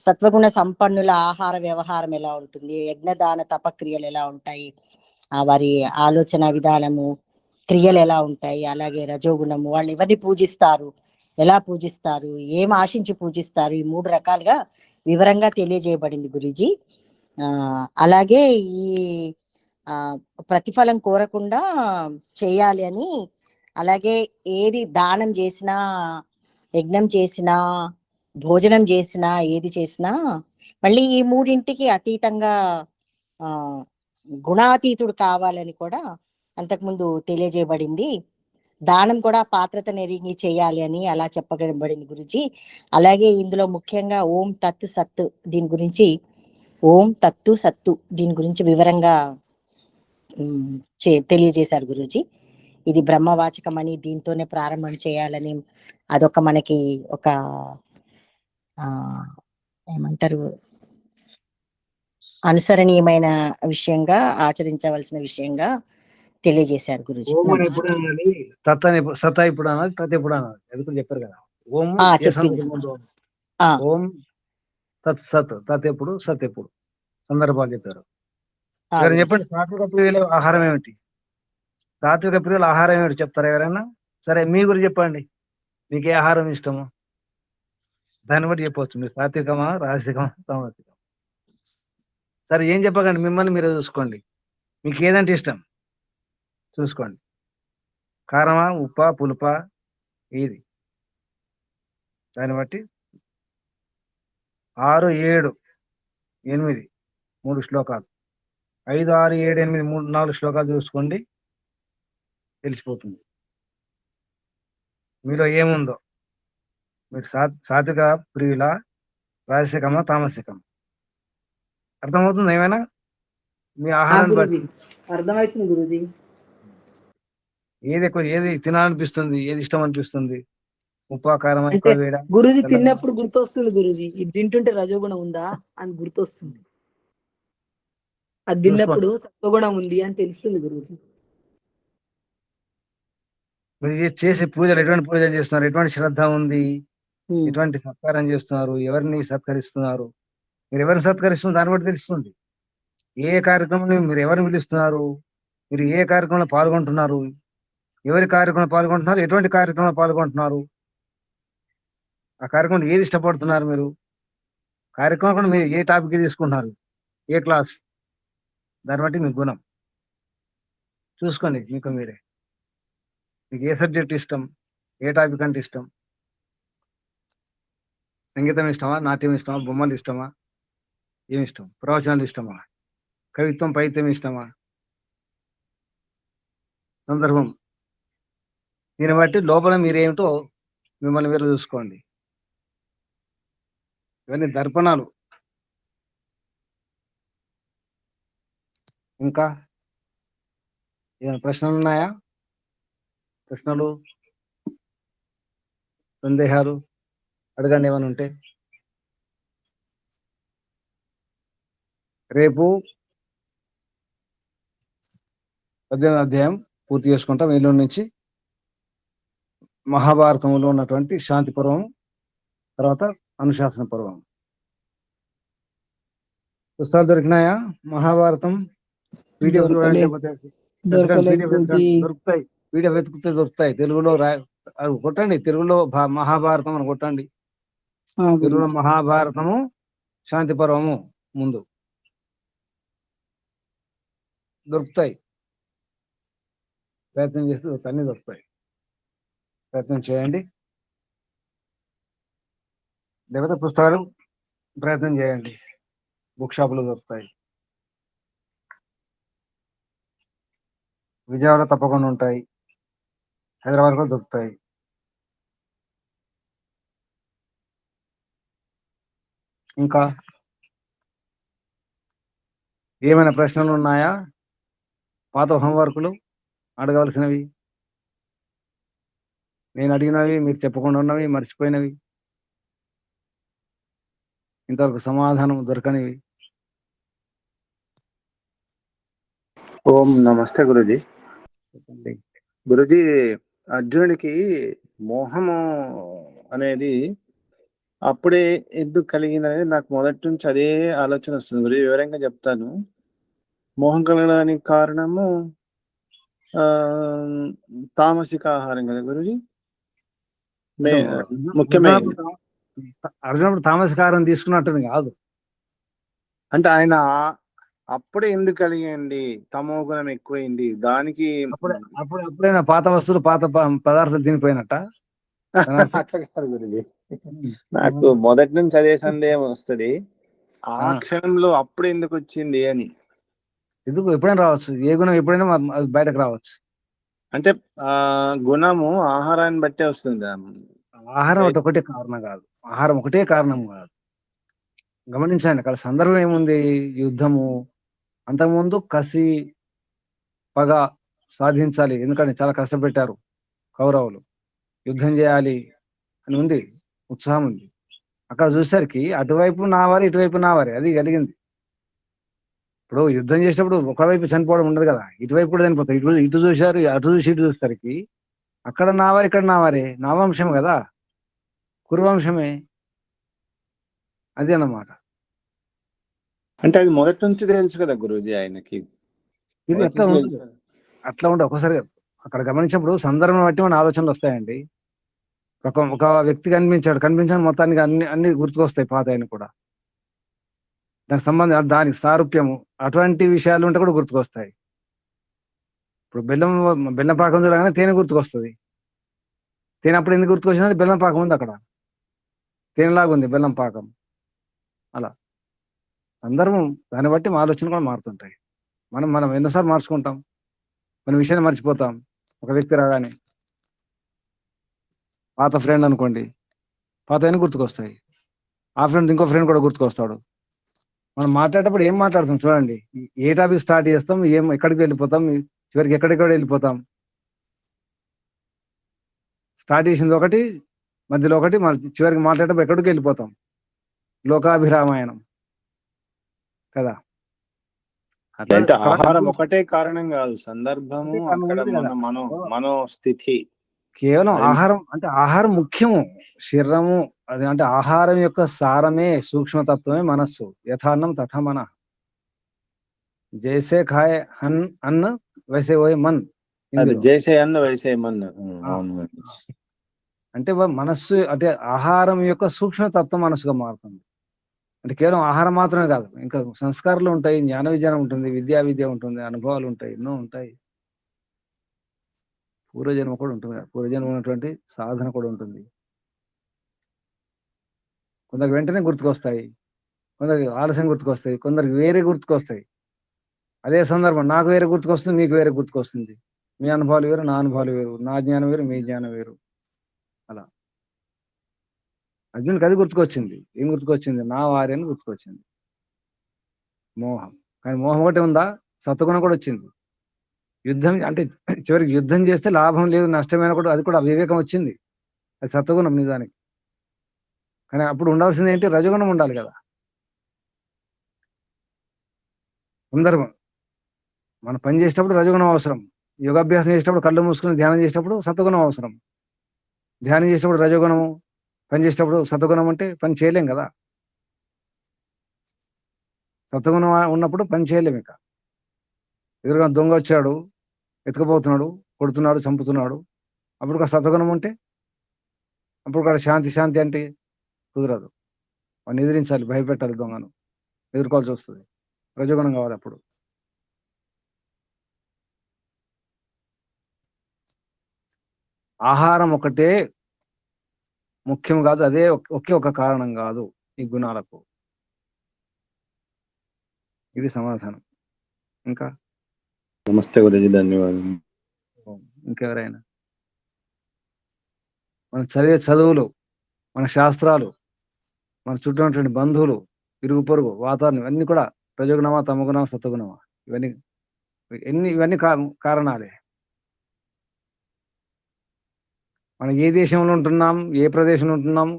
సత్వగుణ సంపన్నుల ఆహార వ్యవహారం ఎలా ఉంటుంది, యజ్ఞదాన తపక్రియలు ఎలా ఉంటాయి, వారి ఆలోచన విధానము, క్రియలు ఎలా ఉంటాయి, అలాగే రజోగుణము వాళ్ళు ఎవరిని పూజిస్తారు, ఎలా పూజిస్తారు, ఏం ఆశించి పూజిస్తారు, ఈ 3 రకాలుగా వివరంగా తెలియజేయబడింది గురూజీ. అలాగే ఈ ఆ ప్రతిఫలం కోరకుండా చేయాలి అని, అలాగే ఏది దానం చేసినా, యజ్ఞం చేసినా, భోజనం చేసినా, ఏది చేసినా మళ్ళీ ఈ 3ంటికి అతీతంగా ఆ గుణాతీతుడు కావాలని కూడా అంతకుముందు తెలియజేయబడింది. దానం కూడా పాత్రత నెరిగి చేయాలి అని అలా చెప్పబడింది గురుజీ. అలాగే ఇందులో ముఖ్యంగా ఓం తత్ సత్ దీని గురించి, ఓం తత్తు సత్తు దీని గురించి వివరంగా తెలియజేశారు గురూజీ. ఇది బ్రహ్మవాచకం అని, దీంతోనే ప్రారంభం చేయాలని, అదొక మనకి ఒక ఏమంటారు అనుసరణీయమైన విషయంగా, ఆచరించవలసిన విషయంగా తెలియజేశారు గురూజీ. ఓం అని ఎప్పుడు అనాలి, తత్ అని సత ఇప్పుడు అనాలి, తత్ ఎప్పుడు అనాలి అది కూడా చెప్పారు కదా. ఓం చెప్పింది. ఓం తత్ సత్, తత్ ఎప్పుడు, సత్ ఎప్పుడు సందర్భాలు చెప్పారు. చెప్పండి, సాత్విక ప్రియుల ఆహారం ఏమిటి? సాత్విక ప్రియుల ఆహారం ఏమిటి చెప్తారా ఎవరైనా? సరే, మీ గురించి చెప్పండి, మీకు ఏ ఆహారం ఇష్టమో దాన్ని బట్టి చెప్పవచ్చు. మీరు సాత్వికమా, రాజసికమా, తామసికమా? సరే, ఏం చెప్పకండి, మిమ్మల్ని మీరు చూసుకోండి, మీకు ఏదంటే ఇష్టం చూసుకోండి. కారమా, ఉప్పా, పులుపా, ఏది? దాన్ని బట్టి 6, 7, 8 3 శ్లోకాలు, 5, 6, 7, 8, 4 శ్లోకాలు చూసుకోండి, తెలిసిపోతుంది మీలో ఏముందో. మీరు సాత్విక ప్రియుల, రాజసికమా, తామసికమా? అర్థమవుతుంది ఏమైనా? మీ ఆహారాన్ని బట్టి అర్థమవుతుంది గురూజీ. ఏది ఎక్కువ, ఏది తినాలనిపిస్తుంది, ఏది ఇష్టం అనిపిస్తుంది? ఉప్పు, కారం, ఎక్కువ వేడా? గురూజీ తిన్నప్పుడు గుర్తొస్తుంది గురూజీ, ఇది తింటుంటే రజోగుణం ఉందా అని గుర్తొస్తుంది. అది తిన్నప్పుడు సత్వగుణం ఉంది అని తెలుస్తుంది గురూజీ. మీరు చేసే పూజలు ఎటువంటి పూజలు చేస్తున్నారు, ఎటువంటి శ్రద్ధ ఉంది, ఎటువంటి సత్కారం చేస్తున్నారు, ఎవరిని సత్కరిస్తున్నారు, మీరు ఎవరిని సత్కరిస్తున్నారు దాన్ని బట్టి తెలుస్తుంది. ఏ కార్యక్రమంలో మీరు ఎవరిని పిలుస్తున్నారు, మీరు ఏ కార్యక్రమంలో పాల్గొంటున్నారు, ఎవరి కార్యక్రమంలో పాల్గొంటున్నారు, ఎటువంటి కార్యక్రమంలో పాల్గొంటున్నారు, ఆ కార్యక్రమం ఏది ఇష్టపడుతున్నారు, మీరు కార్యక్రమం కూడా మీరు ఏ టాపిక్ తీసుకుంటున్నారు, ఏ క్లాస్, దాన్ని బట్టి మీ గుణం చూసుకోండి. మీకు మీరే, మీకు ఏ సబ్జెక్ట్ ఇష్టం, ఏ టాపిక్ అంటే ఇష్టం, సంగీతం ఇష్టమా, నాట్యం ఇష్టమా, బొమ్మలు ఇష్టమా, ఏమి ఇష్టం, ప్రవచనాలు ఇష్టమా, కవిత్వం పైత్యం ఇష్టమా, సందర్భం, దీన్ని బట్టి లోపల మీరేమిటో మిమ్మల్ని మీరు చూసుకోండి. ఇవన్నీ దర్పణాలు. ఇంకా ఏమైనా ప్రశ్నలు ఉన్నాయా? ప్రశ్నలు, సందేహాలు అడగండి ఏమైనా ఉంటే. రేపు 18వ అధ్యాయం పూర్తి చేసుకుంటాం. ఎల్లుండి నుంచి మహాభారతంలో ఉన్నటువంటి శాంతి పర్వం, తర్వాత అనుశాసన పర్వం. పుస్తకాలు దొరికినాయా? మహాభారతం పీడిఎఫ్ దొరుకుతాయి, పీడిఎఫ్ వెతుకుతే దొరుకుతాయి. తెలుగులో కొట్టండి, తెలుగులో మహాభారతం అని కొట్టండి. తెలుగులో మహాభారతము శాంతి పర్వము ముందు దొరుకుతాయి. ప్రయత్నం చేస్తే అన్ని దొరుకుతాయి. ప్రయత్నం చేయండి, లేకపోతే పుస్తకాలు ప్రయత్నం చేయండి, బుక్ షాపులో దొరుకుతాయి. విజయవాడలో తప్పకుండా ఉంటాయి, హైదరాబాద్ కూడా దొరుకుతాయి. ఇంకా ఏమైనా ప్రశ్నలు ఉన్నాయా? పాత హోంవర్కులు అడగవలసినవి, నేను అడిగినవి, మీరు చెప్పకుండా ఉన్నవి, మర్చిపోయినవి, ఇంతవరకు సమాధానం దొరకనివి ఓం నమస్తే గురుజీ. చెప్పండి. గురుజీ, అర్జునుడికి మోహము అనేది అప్పుడే ఎందుకు కలిగిందనేది నాకు మొదటి నుంచి అదే ఆలోచన వస్తుంది గురుజీ. వివరంగా చెప్తాను. మోహం కలగడానికి కారణము ఆ తామసిక ఆహారం కదా గురుజీ. అంటే ముఖ్యమైనది. అర్జునుడు తామసకారం తీసుకున్నట్టుంది కాదు. అంటే ఆయన అప్పుడే ఎందుకు కలిగింది, తమో గుణం ఎక్కువైంది దానికి. అప్పుడైనా పాత వస్తువులు పాత పదార్థాలు తినిపోయినట్ట. అట్లా కాదు గురుజీ, నాకు మొదటి నుంచి అదే సందేహం వస్తుంది. ఆ క్షణంలో అప్పుడు ఎందుకు వచ్చింది అని. ఎందుకు ఎప్పుడైనా రావచ్చు, ఏ గుణం ఎప్పుడైనా అది బయటకు రావచ్చు. అంటే గుణము ఆహారాన్ని బట్టే వస్తుంది. ఆహారం ఒకటే కారణం కాదు, ఆహారం ఒకటే కారణం కాదు. గమనించండి, అక్కడ సందర్భం ఏముంది? యుద్ధము. అంతకుముందు కసి, పగ సాధించాలి, ఎందుకంటే చాలా కష్టపెట్టారు కౌరవులు. యుద్ధం చేయాలి అని ఉంది, ఉత్సాహం ఉంది. అక్కడ చూసేసరికి అటువైపు నా వారి, ఇటువైపు నా వారి, అది కలిగింది. ఇప్పుడు యుద్ధం చేసినప్పుడు ఒకవైపు చనిపోవడం ఉండదు కదా, ఇటువైపు కూడా చనిపోతారు. ఇటు చూశారు, అటు చూసి ఇటు చూసేసరికి అక్కడ నా వారి, ఇక్కడ నా వారి, నా వంశం కదా, కురువంశమే. అది అన్నమాట. అంటే అది మొదటి నుంచి తెలుసు కదా గురూజీ ఆయనకి. ఇది ఎట్లా ఉండదు, అట్లా ఉండదు. ఒకసారి అక్కడ గమనించినప్పుడు సందర్భం బట్టి మన ఆలోచనలు వస్తాయండి. ఒక వ్యక్తి కనిపించాడు మొత్తానికి అన్ని గుర్తుకొస్తాయి, పాత ఆయన కూడా. దానికి సంబంధం, దానికి సారూప్యము, అటువంటి విషయాలు ఉంటే కూడా గుర్తుకొస్తాయి. ఇప్పుడు బెల్లం పాకం చూడగానే తేనె గుర్తుకొస్తుంది. తేనె అప్పుడు ఎందుకు గుర్తుకొచ్చినది? బెల్లం పాకం ఉంది అక్కడ, తేనెలాగా ఉంది బెల్లం పాకం. అలా సందర్భం దాన్ని బట్టి మా ఆలోచన కూడా మారుతుంటాయి. మనం ఎన్నోసార్లు మార్చుకుంటాం, మన విషయాన్ని మర్చిపోతాం. ఒక వ్యక్తి రాగానే పాత ఫ్రెండ్ అనుకోండి, పాత అయినా గుర్తుకొస్తాయి. ఆ ఫ్రెండ్ ఇంకో ఫ్రెండ్ కూడా గుర్తుకొస్తాడు. మనం మాట్లాడేటప్పుడు ఏం మాట్లాడుతాం చూడండి, ఏ టాపిక్ స్టార్ట్ చేస్తాం, ఎక్కడికి వెళ్ళిపోతాం, చివరికి ఎక్కడికి వెళ్ళిపోతాం. స్టార్ట్ చేసింది ఒకటి, మధ్యలో ఒకటి, చివరికి మాట్లాడేటప్పుడు ఎక్కడికి వెళ్ళిపోతాం. లోకాభిరామాయణం కదా. అంటే ఆహారం ఒకటే కారణం కాదు, సందర్భము, అక్కడ మనో స్థితి. కేవలం ఆహారం అంటే ఆహారం ముఖ్యము, శరీరము. అది అంటే ఆహారం యొక్క సారమే, సూక్ష్మతత్వమే మనస్సు. యథాన్నం తథా మన, జైసే ఖాయే అన్న వైసే ఓయే మన్. జైసే అన్న వైసే మన్. అంటే మనస్సు అంటే ఆహారం యొక్క సూక్ష్మతత్వం మనసుగా మారుతుంది. అంటే కేవలం ఆహారం మాత్రమే కాదు, ఇంకా సంస్కారాలు ఉంటాయి, జ్ఞాన విజ్ఞానం ఉంటుంది, విద్య ఉంటుంది, అనుభవాలు ఉంటాయి, ఎన్నో ఉంటాయి. పూర్వజన్మ కూడా ఉంటుంది కదా, పూర్వజన్మ ఉన్నటువంటి సాధన కూడా ఉంటుంది. కొందరికి వెంటనే గుర్తుకొస్తాయి, కొందరికి ఆలస్యం గుర్తుకొస్తాయి, కొందరికి వేరే గుర్తుకొస్తాయి. అదే సందర్భం నాకు వేరే గుర్తుకొస్తుంది, మీకు వేరే గుర్తుకొస్తుంది. మీ అనుభవాలు వేరు, నా అనుభవాలు వేరు, నా జ్ఞానం వేరు, మీ జ్ఞానం వేరు. అలా అర్జునుడికి అది గుర్తుకొచ్చింది. ఏం గుర్తుకొచ్చింది? నా వారి అని గుర్తుకొచ్చింది, మోహం. కానీ మోహం ఒకటి ఉందా, సత్వగుణం కూడా వచ్చింది. యుద్ధం అంటే చివరికి యుద్ధం చేస్తే లాభం లేదు, నష్టమైన కూడా, అది కూడా వివేకం వచ్చింది. అది సత్వగుణం నిజానికి. కానీ అప్పుడు ఉండాల్సింది ఏంటి? రజగుణం ఉండాలి కదా. సందర్భం, మనం పని చేసేటప్పుడు రజగుణం అవసరం, యోగాభ్యాసం చేసేటప్పుడు కళ్ళు మూసుకుని ధ్యానం చేసేటప్పుడు సత్వగుణం అవసరం. ధ్యానం చేసేటప్పుడు రజగుణము, పని చేసేటప్పుడు సత్వగుణం ఉంటే పని చేయలేం కదా. సత్వగుణం ఉన్నప్పుడు పని చేయలేము. ఇక ఎదురుగా దొంగ వచ్చాడు, ఎత్తుకుపోతున్నాడు, కొడుతున్నాడు, చంపుతున్నాడు, అప్పుడు ఒక సత్వగుణం ఉంటే అప్పుడు కూడా శాంతి అంటే కుదరదు. వాడిని ఎదిరించాలి, భయపెట్టాలి, దొంగను ఎదుర్కోవాల్సి వస్తుంది. రజగుణం కావాలి అప్పుడు. ఆహారం ఒకటే ముఖ్యం కాదు, అదే ఒకే ఒక కారణం కాదు ఈ గుణాలకు. ఇది సమాధానం. ఇంకా నమస్తే గురుజీ, ధన్యవాదాలు. ఇంకెవరైనా? మనం చదివే చదువులు, మన శాస్త్రాలు, మన చుట్టూ ఉన్నటువంటి బంధువులు, ఇరుగు పొరుగు, వాతావరణం, ఇవన్నీ కూడా రజోగుణమా, తమగుణమా, సత్వగుణమా? ఇవన్నీ కారణాలే. మనం ఏ దేశంలో ఉంటున్నాం, ఏ ప్రదేశంలో ఉంటున్నాం,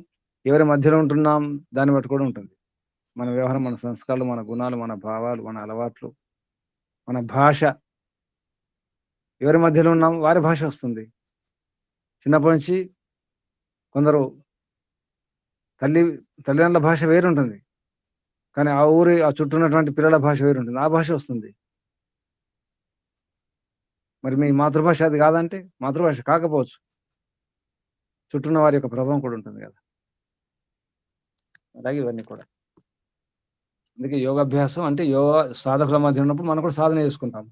ఎవరి మధ్యలో ఉంటున్నాం, దాన్ని బట్టి కూడా ఉంటుంది మన వ్యవహారం, మన సంస్కారాలు, మన గుణాలు, మన భావాలు, మన అలవాట్లు, మన భాష. ఎవరి మధ్యలో ఉన్నాం వారి భాష వస్తుంది. చిన్నప్పటి నుంచి కొందరు తల్లిదండ్రుల భాష వేరుంటుంది, కానీ ఆ చుట్టూ ఉన్నటువంటి పిల్లల భాష వేరుంటుంది, ఆ భాష వస్తుంది. మరి మీ మాతృభాష అది కాదంటే మాతృభాష కాకపోవచ్చు, చుట్టూ ఉన్న వారి యొక్క ప్రభావం కూడా ఉంటుంది కదా. అలాగే ఇవన్నీ కూడా. అందుకే యోగాభ్యాసం అంటే యోగా సాధకుల మధ్య ఉన్నప్పుడు మనం కూడా సాధన చేసుకుంటాం.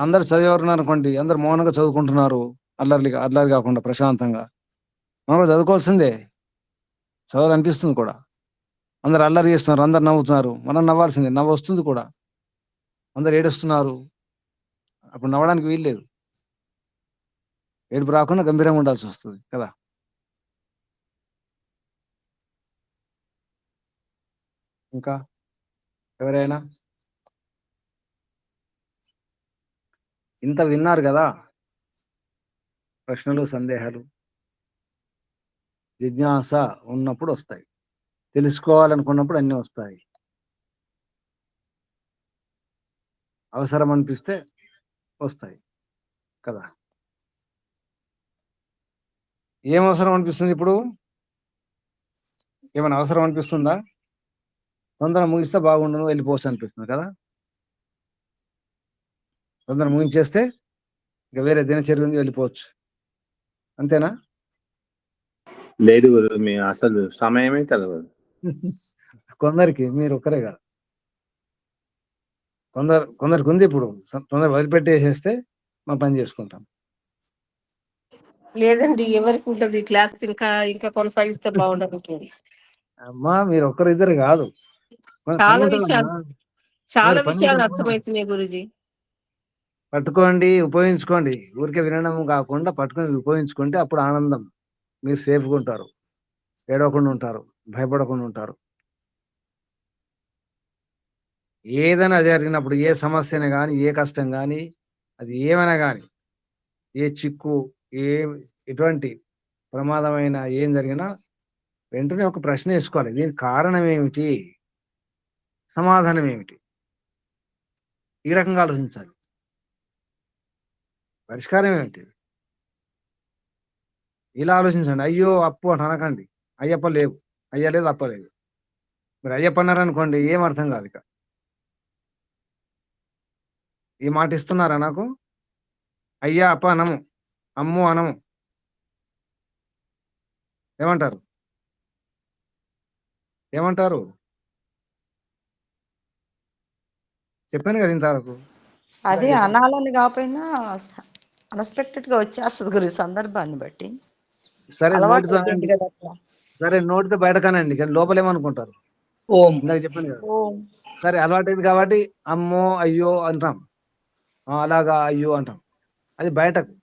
అందరు చదివేవారున్నారు అనుకోండి, అందరు మౌనంగా చదువుకుంటున్నారు, అల్లరి కాకుండా ప్రశాంతంగా. మనం కూడా చదువుకోవాల్సిందే, చదవాలనిపిస్తుంది కూడా. అందరు అల్లరి చేస్తున్నారు, అందరు నవ్వుతున్నారు, మనం నవ్వాల్సిందే, నవ్వు వస్తుంది కూడా. అందరు ఏడుస్తున్నారు, అప్పుడు నవ్వడానికి వీల్లేదు, ఏడుపు రాకుండా గంభీరంగా ఉండాల్సి వస్తుంది కదా. ఇంకా ఎవరైనా ఇంత విన్నారు కదా, ప్రశ్నలు సందేహాలు జిజ్ఞాస ఉన్నప్పుడు వస్తాయి, తెలుసుకోవాలనుకున్నప్పుడు అన్నీ వస్తాయి, అవసరం అనిపిస్తే వస్తాయి కదా. ఏం అవసరం అనిపిస్తుంది ఇప్పుడు? ఏమైనా అవసరం అనిపిస్తుందా? తొందరగా ముగిస్తే బాగుండును, వెళ్ళిపోవచ్చు అనిపిస్తుంది కదా. తొందరగా ముగించేస్తే ఇక వేరే దినచర్య ఉంది, వెళ్ళిపోవచ్చు, అంతేనా? లేదు గురు, మేము అసలు సమయమే తెలియదు. కొందరికి, మీరు ఒక్కరే కాదు, కొందరికి ఉంది. ఇప్పుడు తొందరగా వదిలిపెట్టేసేస్తే మా పని చేసుకుంటాం. లేదండి, ఎవరికి ఉంటుంది క్లాస్ ఇంకా ఇంకా కొనసాగిస్తే బాగుంటుంది. అమ్మా మీరు ఒక్కరు ఇద్దరు కాదు, పని చాలా ఉంటుందమ్మా. చాలా పని విషయాలు ఉంటుందమ్మా. అర్థమవుతున్నాయి గురుజీ. పట్టుకోండి, ఉపయోగించుకోండి. ఊరికే వినడం కాకుండా పట్టుకొని ఉపయోగించుకుంటే అప్పుడు ఆనందం. మీరు సేఫ్గా ఉంటారు, ఏడవకుండా ఉంటారు, భయపడకుండా ఉంటారు. ఏదైనా జరిగినప్పుడు, ఏ సమస్యనే కానీ, ఏ కష్టం కానీ, అది ఏమైనా కానీ, ఏ చిక్కు, ఏ ఎటువంటి ప్రమాదమైన ఏం జరిగినా వెంటనే ఒక ప్రశ్న వేసుకోవాలి. దీనికి కారణం ఏమిటి, సమాధానం ఏమిటి, ఈ రకంగా ఆలోచించాలి. పరిష్కారం ఏమిటి, ఇలా ఆలోచించండి. అయ్యో అప్పు అని అనకండి. అయ్యప్ప లేవు, అయ్య లేదు, అప్ప లేదు. మీరు అయ్యప్ప అన్నారనుకోండి, ఏం అర్థం కాదు. ఇక ఈ మాట ఇస్తున్నారా నాకు? అయ్యా అప్ప అనము, అమ్ము అనము, ఏమంటారు? ఏమంటారు చెప్పాను కదా ఇంతవరకు. అది అనాలని కాకపోయినా అన్ఎక్స్పెక్టెడ్ గా వచ్చేస్తుంది గురు, సందర్భాన్ని బట్టి. సరే అలవాటు నోటితో అయిపోయింది అనండి, కదా అట్లా. సరే నోటితో బయటకానండి, కానీ లోపల ఏమనుకుంటారు? ఓం. ఇందాక చెప్పాను కదా. ఓం. సరే అలవాటైంది కాబట్టి అమ్మో అయ్యో అంటాం, అలాగా అయ్యో అంటాం, అది బయటకు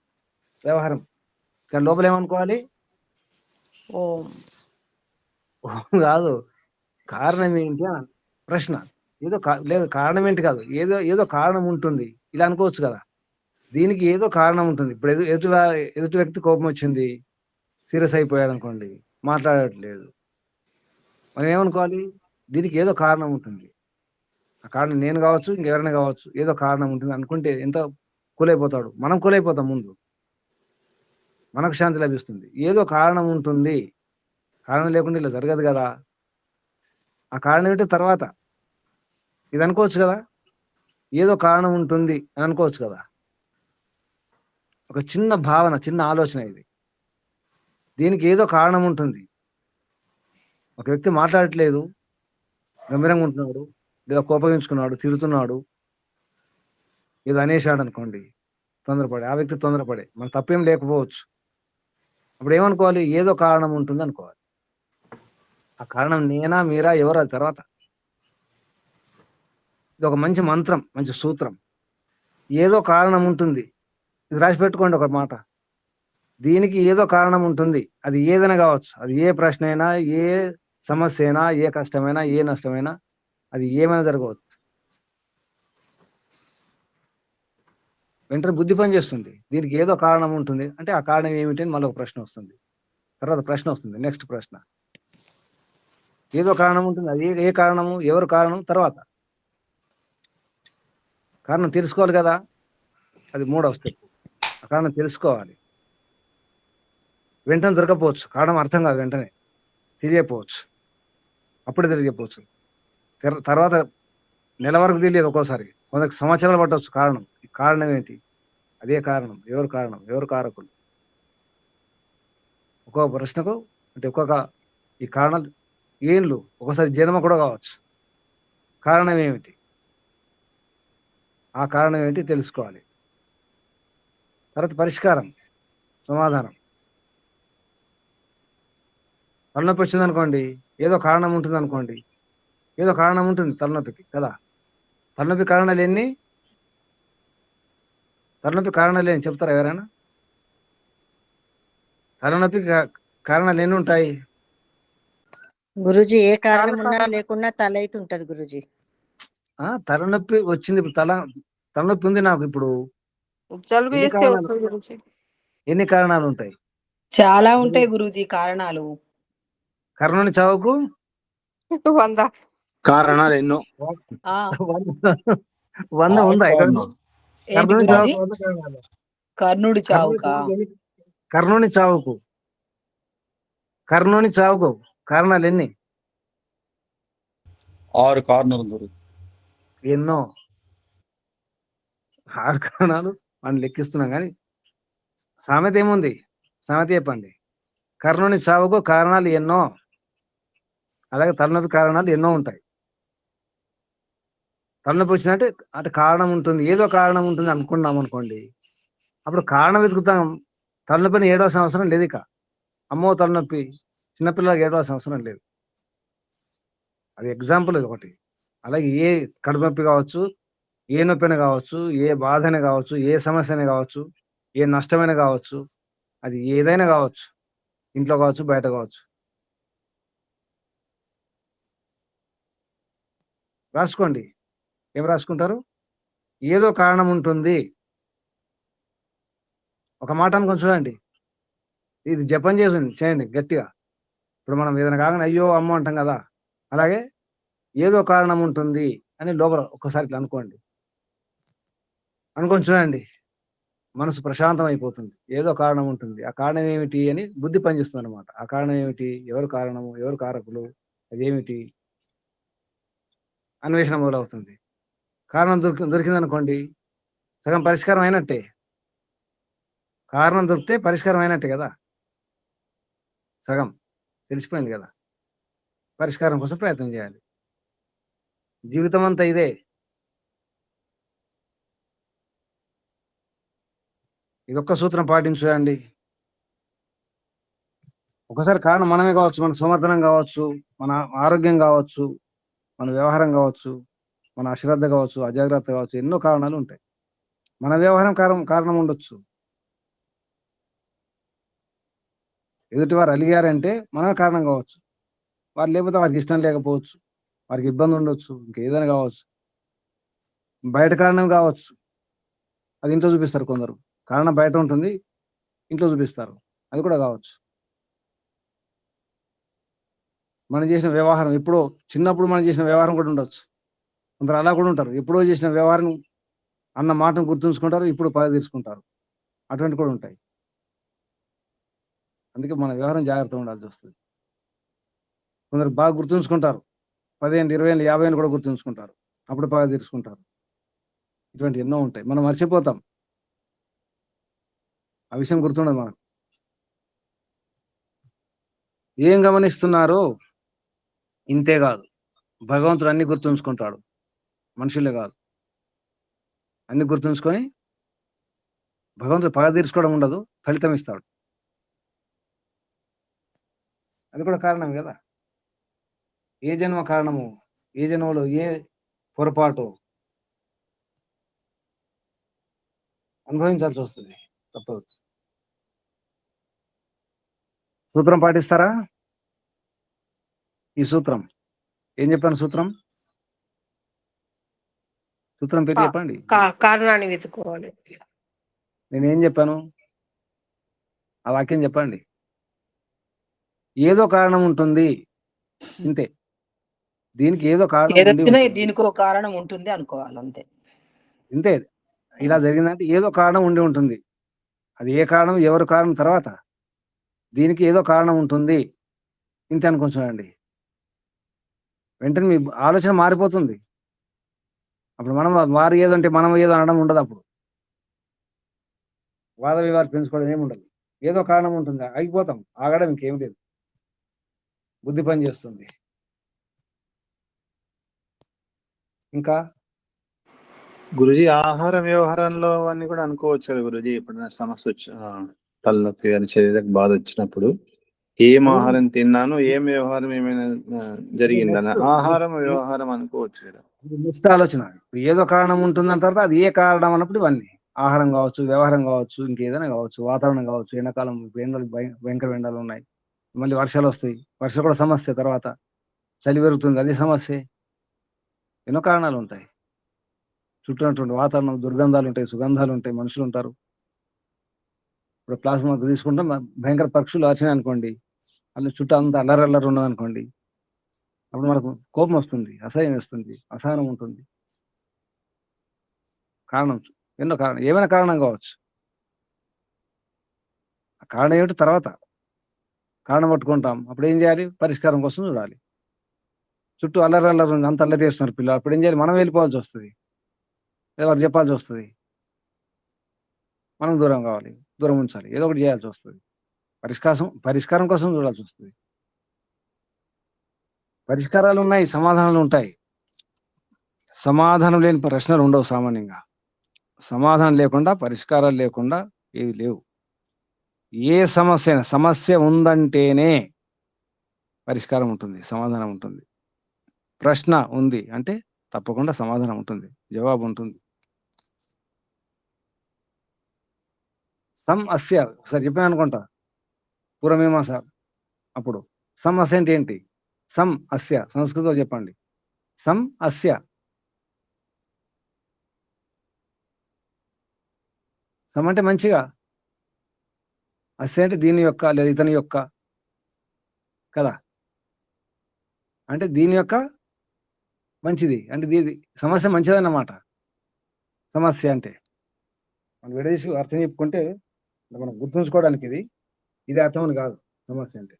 వ్యవహారం. కానీ లోపల ఏమనుకోవాలి? ఓం. కాదు, కారణం ఏంటి అని ప్రశ్న. లేదు కారణం ఏంటి కాదు, ఏదో కారణం ఉంటుంది, ఇలా అనుకోవచ్చు కదా. దీనికి ఏదో కారణం ఉంటుంది. ఇప్పుడు ఎదుటి వ్యక్తి కోపం వచ్చింది, సీరియస్ అయిపోయాడు అనుకోండి, మాట్లాడట్లేదు, మనం ఏమనుకోవాలి? దీనికి ఏదో కారణం ఉంటుంది. ఆ కారణం నేను కావచ్చు, ఇంకెవరైనా కావచ్చు, ఏదో కారణం ఉంటుంది అనుకుంటే ఎంత కూలైపోతాడు. మనం కూలైపోతాం ముందు, మనకు శాంతి లభిస్తుంది. ఏదో కారణం ఉంటుంది, కారణం లేకుండా ఇలా జరగదు కదా. ఆ కారణం ఏంటో తర్వాత ఇది అనుకోవచ్చు కదా, ఏదో కారణం ఉంటుంది అని అనుకోవచ్చు కదా. ఒక చిన్న భావన, చిన్న ఆలోచన ఇది. దీనికి ఏదో కారణం ఉంటుంది. ఒక వ్యక్తి మాట్లాడట్లేదు, గంభీరంగా ఉంటున్నాడు, లేదా కోపగించుకున్నాడు, తిడుతున్నాడు, ఏదో అనేసాడు అనుకోండి, తొందరపడే ఆ వ్యక్తి తొందరపడే, మన తప్పేం లేకపోవచ్చు. అప్పుడు ఏమనుకోవాలి? ఏదో కారణం ఉంటుంది అనుకోవాలి. ఆ కారణం నేనా, మీరా, ఎవరు, అది తర్వాత. ఇది ఒక మంచి మంత్రం, మంచి సూత్రం. ఏదో కారణం ఉంటుంది, ఇది రాసి పెట్టుకోండి ఒక మాట. దీనికి ఏదో కారణం ఉంటుంది, అది ఏదైనా కావచ్చు. అది ఏ ప్రశ్న అయినా, ఏ సమస్య అయినా, ఏ కష్టమైనా, ఏ నష్టమైనా, అది ఏమైనా జరగవచ్చు. వెంటనే బుద్ధి పని చేస్తుంది. దీనికి ఏదో కారణం ఉంటుంది అంటే ఆ కారణం ఏమిటి అని మళ్ళీ ఒక ప్రశ్న వస్తుంది. తర్వాత ప్రశ్న వస్తుంది, నెక్స్ట్ ప్రశ్న. ఏదో కారణం ఉంటుంది, అది ఏ కారణము, ఎవరు కారణం, తర్వాత కారణం తెలుసుకోవాలి కదా. అది 3వ స్టెప్. ఆ కారణం తెలుసుకోవాలి. వెంటనే దొరకపోవచ్చు, కారణం అర్థం కాదు, వెంటనే తెలియకపోవచ్చు, అప్పుడే తెలియకపోవచ్చు, తర్వాత నెల వరకు తెలియదు, ఒక్కోసారి కొందరికి సంవత్సరాలు పట్టవచ్చు. కారణం, ఈ కారణం ఏంటి? అదే కారణం. ఎవరు కారణం? ఎవరు కారకులు? ఒక్కొక్క ప్రశ్నకు అంటే ఒక్కొక్క ఈ కారణాలు ఏండ్లు, ఒకసారి జన్మ కూడా కావచ్చు. కారణం ఏమిటి? ఆ కారణం ఏంటి తెలుసుకోవాలి. తర్వాత పరిష్కారం, సమాధానం. తలనొప్పి వచ్చింది అనుకోండి, ఏదో కారణం ఉంటుంది అనుకోండి, ఏదో కారణం ఉంటుంది తలనొప్పికి కదా. తలనొప్పి కారణాలు ఎన్ని? తలనొప్పి కారణాలు ఏం చెప్తారా ఎవరైనా? తలనొప్పికి కారణాలు ఎన్ని ఉంటాయి? గురుజీ, ఏ కారణం ఉన్నా లేకున్నా తల అయితే ఉంటది గురుజీ. తలనొప్పి వచ్చింది, ఇప్పుడు తలనొప్పి ఉంది నాకు, ఇప్పుడు జలుబు ఎన్ని వేస్తే కారణాలు వస్తుంది గురించి. ఎన్ని కారణాలు ఉంటాయి? చాలా ఉంటాయి గురూజీ కారణాలు. కర్ణుని చావుకు 100. కారణాలు ఎన్నో. ఆ 100 ఉందా ఇక్కడ? ఏంటి కర్ణుని గురూజీ? చావుకు 100 కారణాలు. కర్ణుడి చావుకా? కర్ణుని చావుకు కర్ణుని చావుకు కారణాలు ఎన్ని? 6 కారణాలు గురు. ఎన్నో. 6 కారణాలు మనం లెక్కిస్తున్నాం కానీ సామెత ఏముంది? సామెత చెప్పండి. కర్ణుని చావుకు కారణాలు ఎన్నో. అలాగే తలనొప్పి కారణాలు ఎన్నో ఉంటాయి. తలనొప్పి వచ్చినట్టే అంటే కారణం ఉంటుంది, ఏదో కారణం ఉంటుంది అనుకున్నాం అనుకోండి, అప్పుడు కారణం వెతుకుతాం. తలనొప్పిని ఏడవలసిన అవసరం లేదు. ఇక అమ్మో తలనొప్పి, చిన్నపిల్లలకి ఏడవలసిన అవసరం లేదు. అది ఎగ్జాంపుల్ ఇది ఒకటి. అలాగే ఏ కడుపు నొప్పి కావచ్చు, ఏ నొప్పిన కావచ్చు, ఏ బాధనే కావచ్చు, ఏ సమస్యనే కావచ్చు, ఏ నష్టమైన కావచ్చు, అది ఏదైనా కావచ్చు, ఇంట్లో కావచ్చు, బయట కావచ్చు. రాసుకోండి. ఏం రాసుకుంటారు? ఏదో కారణం ఉంటుంది. ఒక మాట అనుకొని చూడండి, ఇది జపం చేయండి గట్టిగా. ఇప్పుడు మనం ఏదైనా కాగానే అయ్యో అమ్మో అంటాం కదా, అలాగే ఏదో కారణం ఉంటుంది అని లోపల ఒక్కసారి ఇట్లా అనుకోండి. అనుకొని చూడండి, మనసు ప్రశాంతం అయిపోతుంది. ఏదో కారణం ఉంటుంది, ఆ కారణం ఏమిటి అని బుద్ధి పనిచేస్తుంది అనమాట. ఆ కారణం ఏమిటి? ఎవరు కారణము? ఎవరు కారకులు? అదేమిటి? అన్వేషణ మొదలవుతుంది. కారణం దొరికింది అనుకోండి, సగం పరిష్కారం అయినట్టే. కారణం దొరికితే పరిష్కారం అయినట్టే కదా, సగం తెలిసిపోయింది కదా. పరిష్కారం కోసం ప్రయత్నం చేయాలి. జీవితం అంతా ఇదే. ఇదొక్క సూత్రం పాటించండి. ఒకసారి కారణం మనమే కావచ్చు, మన సోమర్థనం కావచ్చు, మన ఆరోగ్యం కావచ్చు, మన వ్యవహారం కావచ్చు, మన అశ్రద్ధ కావచ్చు, అజాగ్రత్త కావచ్చు, ఎన్నో కారణాలు ఉంటాయి. మన వ్యవహారం కారణం ఉండొచ్చు. ఎదుటి వారు అలిగారంటే మనమే కారణం కావచ్చు. వారు లేకపోతే వారికి ఇష్టం లేకపోవచ్చు, వారికి ఇబ్బంది ఉండొచ్చు, ఇంకేదైనా కావచ్చు. బయట కారణం కావచ్చు, అది ఇంట్లో చూపిస్తారు కొందరు. కారణం బయట ఉంటుంది, ఇంట్లో చూపిస్తారు, అది కూడా కావచ్చు. మనం చేసిన వ్యవహారం, ఎప్పుడో చిన్నప్పుడు మనం చేసిన వ్యవహారం కూడా ఉండొచ్చు. కొందరు అలా కూడా ఉంటారు, ఎప్పుడో చేసిన వ్యవహారం అన్న మాటను గుర్తుంచుకుంటారు, ఇప్పుడు పగ తీర్చుకుంటారు. అటువంటి కూడా ఉంటాయి. అందుకే మన వ్యవహారం జాగ్రత్తగా ఉండాల్సి వస్తుంది. కొందరు బాగా గుర్తుంచుకుంటారు, 10 ఏళ్ళు, 20 ఏళ్ళు, 50 ఏళ్ళు కూడా గుర్తుంచుకుంటారు, అప్పుడు పగ తీర్చుకుంటారు. ఇటువంటి ఎన్నో ఉంటాయి, మనం మర్చిపోతాం. ఆ విషయం గుర్తుండదు మనకు. ఏం గమనిస్తున్నారు? ఇంతే కాదు, భగవంతుడు అన్ని గుర్తుంచుకుంటాడు, మనుషులే కాదు. అన్ని గుర్తుంచుకొని భగవంతుడు పగ తీర్చుకోవడం ఉండదు, ఫలితం ఇస్తాడు. అది కూడా కారణం కదా. ఏ జన్మ కారణము, ఏ జన్మలో ఏ పొరపాటు అనుభవించాల్సి వస్తుంది, తప్పదు. సూత్రం పాటిస్తారా? ఈ సూత్రం ఏం చెప్పాను? సూత్రం పేరు చెప్పండి. కారణాన్ని వెతుకోవాలి. నేనేం చెప్పాను? ఆ వాక్యం చెప్పండి. ఏదో కారణం ఉంటుంది, ఇంతే. దీనికి ఏదో కారణం ఉండి ఏదొచ్చినా ఉంటుంది, దీనికి ఒక కారణం ఉంటుంది అనుకోవాలి, అంతే. ఇంతే. ఇలా జరిగిందంటే ఏదో కారణం ఉండి ఉంటుంది. అది ఏ కారణం, ఎవరు కారణం తర్వాత, దీనికి ఏదో కారణం ఉంటుంది ఇంతే అనుకుంటున్నాండి. వెంటనే మీ ఆలోచన మారిపోతుంది. అప్పుడు మనం వారు ఏదో అంటే మనం ఏదో అనడం ఉండదు. అప్పుడు వాద వివాదాలు పెంచుకోవడం ఏమి ఉండదు. ఏదో కారణం ఉంటుంది, ఆగిపోతాం. ఆగడం ఇంకేం లేదు. బుద్ధి పని చేస్తుంది. ఇంకా గురుజీ ఆహార వ్యవహారంలో అన్ని కూడా అనుకోవచ్చు కదా గురుజీ. ఎప్పుడైనా సమస్య వచ్చి తలనొప్పి కానీ శరీరకు బాధ వచ్చినప్పుడు ఏం ఆహారం తిన్నాను, ఏం వ్యవహారం ఏమైనా జరిగిందన్న ఆహారం వ్యవహారం అనుకోవచ్చు కదా. నెక్స్ట్ ఆలోచన ఏదో కారణం ఉంటుందని తర్వాత అది ఏ కారణం అన్నప్పుడు ఇవన్నీ ఆహారం కావచ్చు, వ్యవహారం కావచ్చు, ఇంకేదైనా కావచ్చు, వాతావరణం కావచ్చు. ఎండాకాలం ఎండలు భయంకర ఎండలు ఉన్నాయి, మళ్ళీ వర్షాలు వస్తాయి, వర్షాలు కూడా సమస్య. తర్వాత చలి పెరుగుతుంది, అది సమస్య. ఎన్నో కారణాలు ఉంటాయి. చుట్టూ ఉన్నటువంటి వాతావరణం, దుర్గంధాలు ఉంటాయి, సుగంధాలు ఉంటాయి, మనుషులు ఉంటారు. ఇప్పుడు ప్లాస్మా తీసుకుంటాం, భయంకర పక్షులు వచ్చినాయి అనుకోండి, అలా చుట్టూ అంతా అల్లరల్లరి ఉన్నది అనుకోండి, అప్పుడు మనకు కోపం వస్తుంది, అసహ్యం వేస్తుంది, అసహనం ఉంటుంది. కారణం ఎన్నో కారణం, ఏమైనా కారణం కావచ్చు. ఆ కారణం ఏమిటి తర్వాత కారణం పట్టుకుంటాం. అప్పుడు ఏం చేయాలి? పరిష్కారం కోసం చూడాలి. చుట్టూ అల్లరల్లరి ఉంది, అంత అల్లరి చేస్తున్నారు పిల్లలు, అప్పుడు ఏం చేయాలి? మనం వెళ్ళిపోవాల్సి వస్తుంది, ఎవరు చెప్పాల్సి వస్తుంది. మనం దూరం కావాలి, దూరం ఉంచాలి, ఏదో ఒకటి చేయాల్సి వస్తుంది. పరిష్కారం కోసం చూడాల్సి వస్తుంది. పరిష్కారాలు ఉన్నాయి, సమాధానాలు ఉంటాయి. సమాధానం లేని ప్రశ్నలు ఉండవు సామాన్యంగా. సమాధానం లేకుండా, పరిష్కారాలు లేకుండా ఏవి లేవు. ఏ సమస్య ఉందంటేనే పరిష్కారం ఉంటుంది, సమాధానం ఉంటుంది. ప్రశ్న ఉంది అంటే తప్పకుండా సమాధానం ఉంటుంది, జవాబు ఉంటుంది. అస్య ఒకసారి చెప్పాను అనుకుంటా పూర్వమీమాంస అప్పుడు. అస్య అంటే ఏంటి? అస్య సంస్కృతంలో చెప్పండి. అస్య అంటే మంచిగా, అస్య అంటే దీని యొక్క లేదా ఇతని యొక్క కదా, అంటే దీని యొక్క మంచిది అంటే సమస్య మంచిదన్నమాట. సమస్య అంటే మనం విడదీసి అర్థం చెప్పుకుంటే మనం గుర్తుంచుకోవడానికి ఇది అర్థం అని కాదు. సమస్య అంటే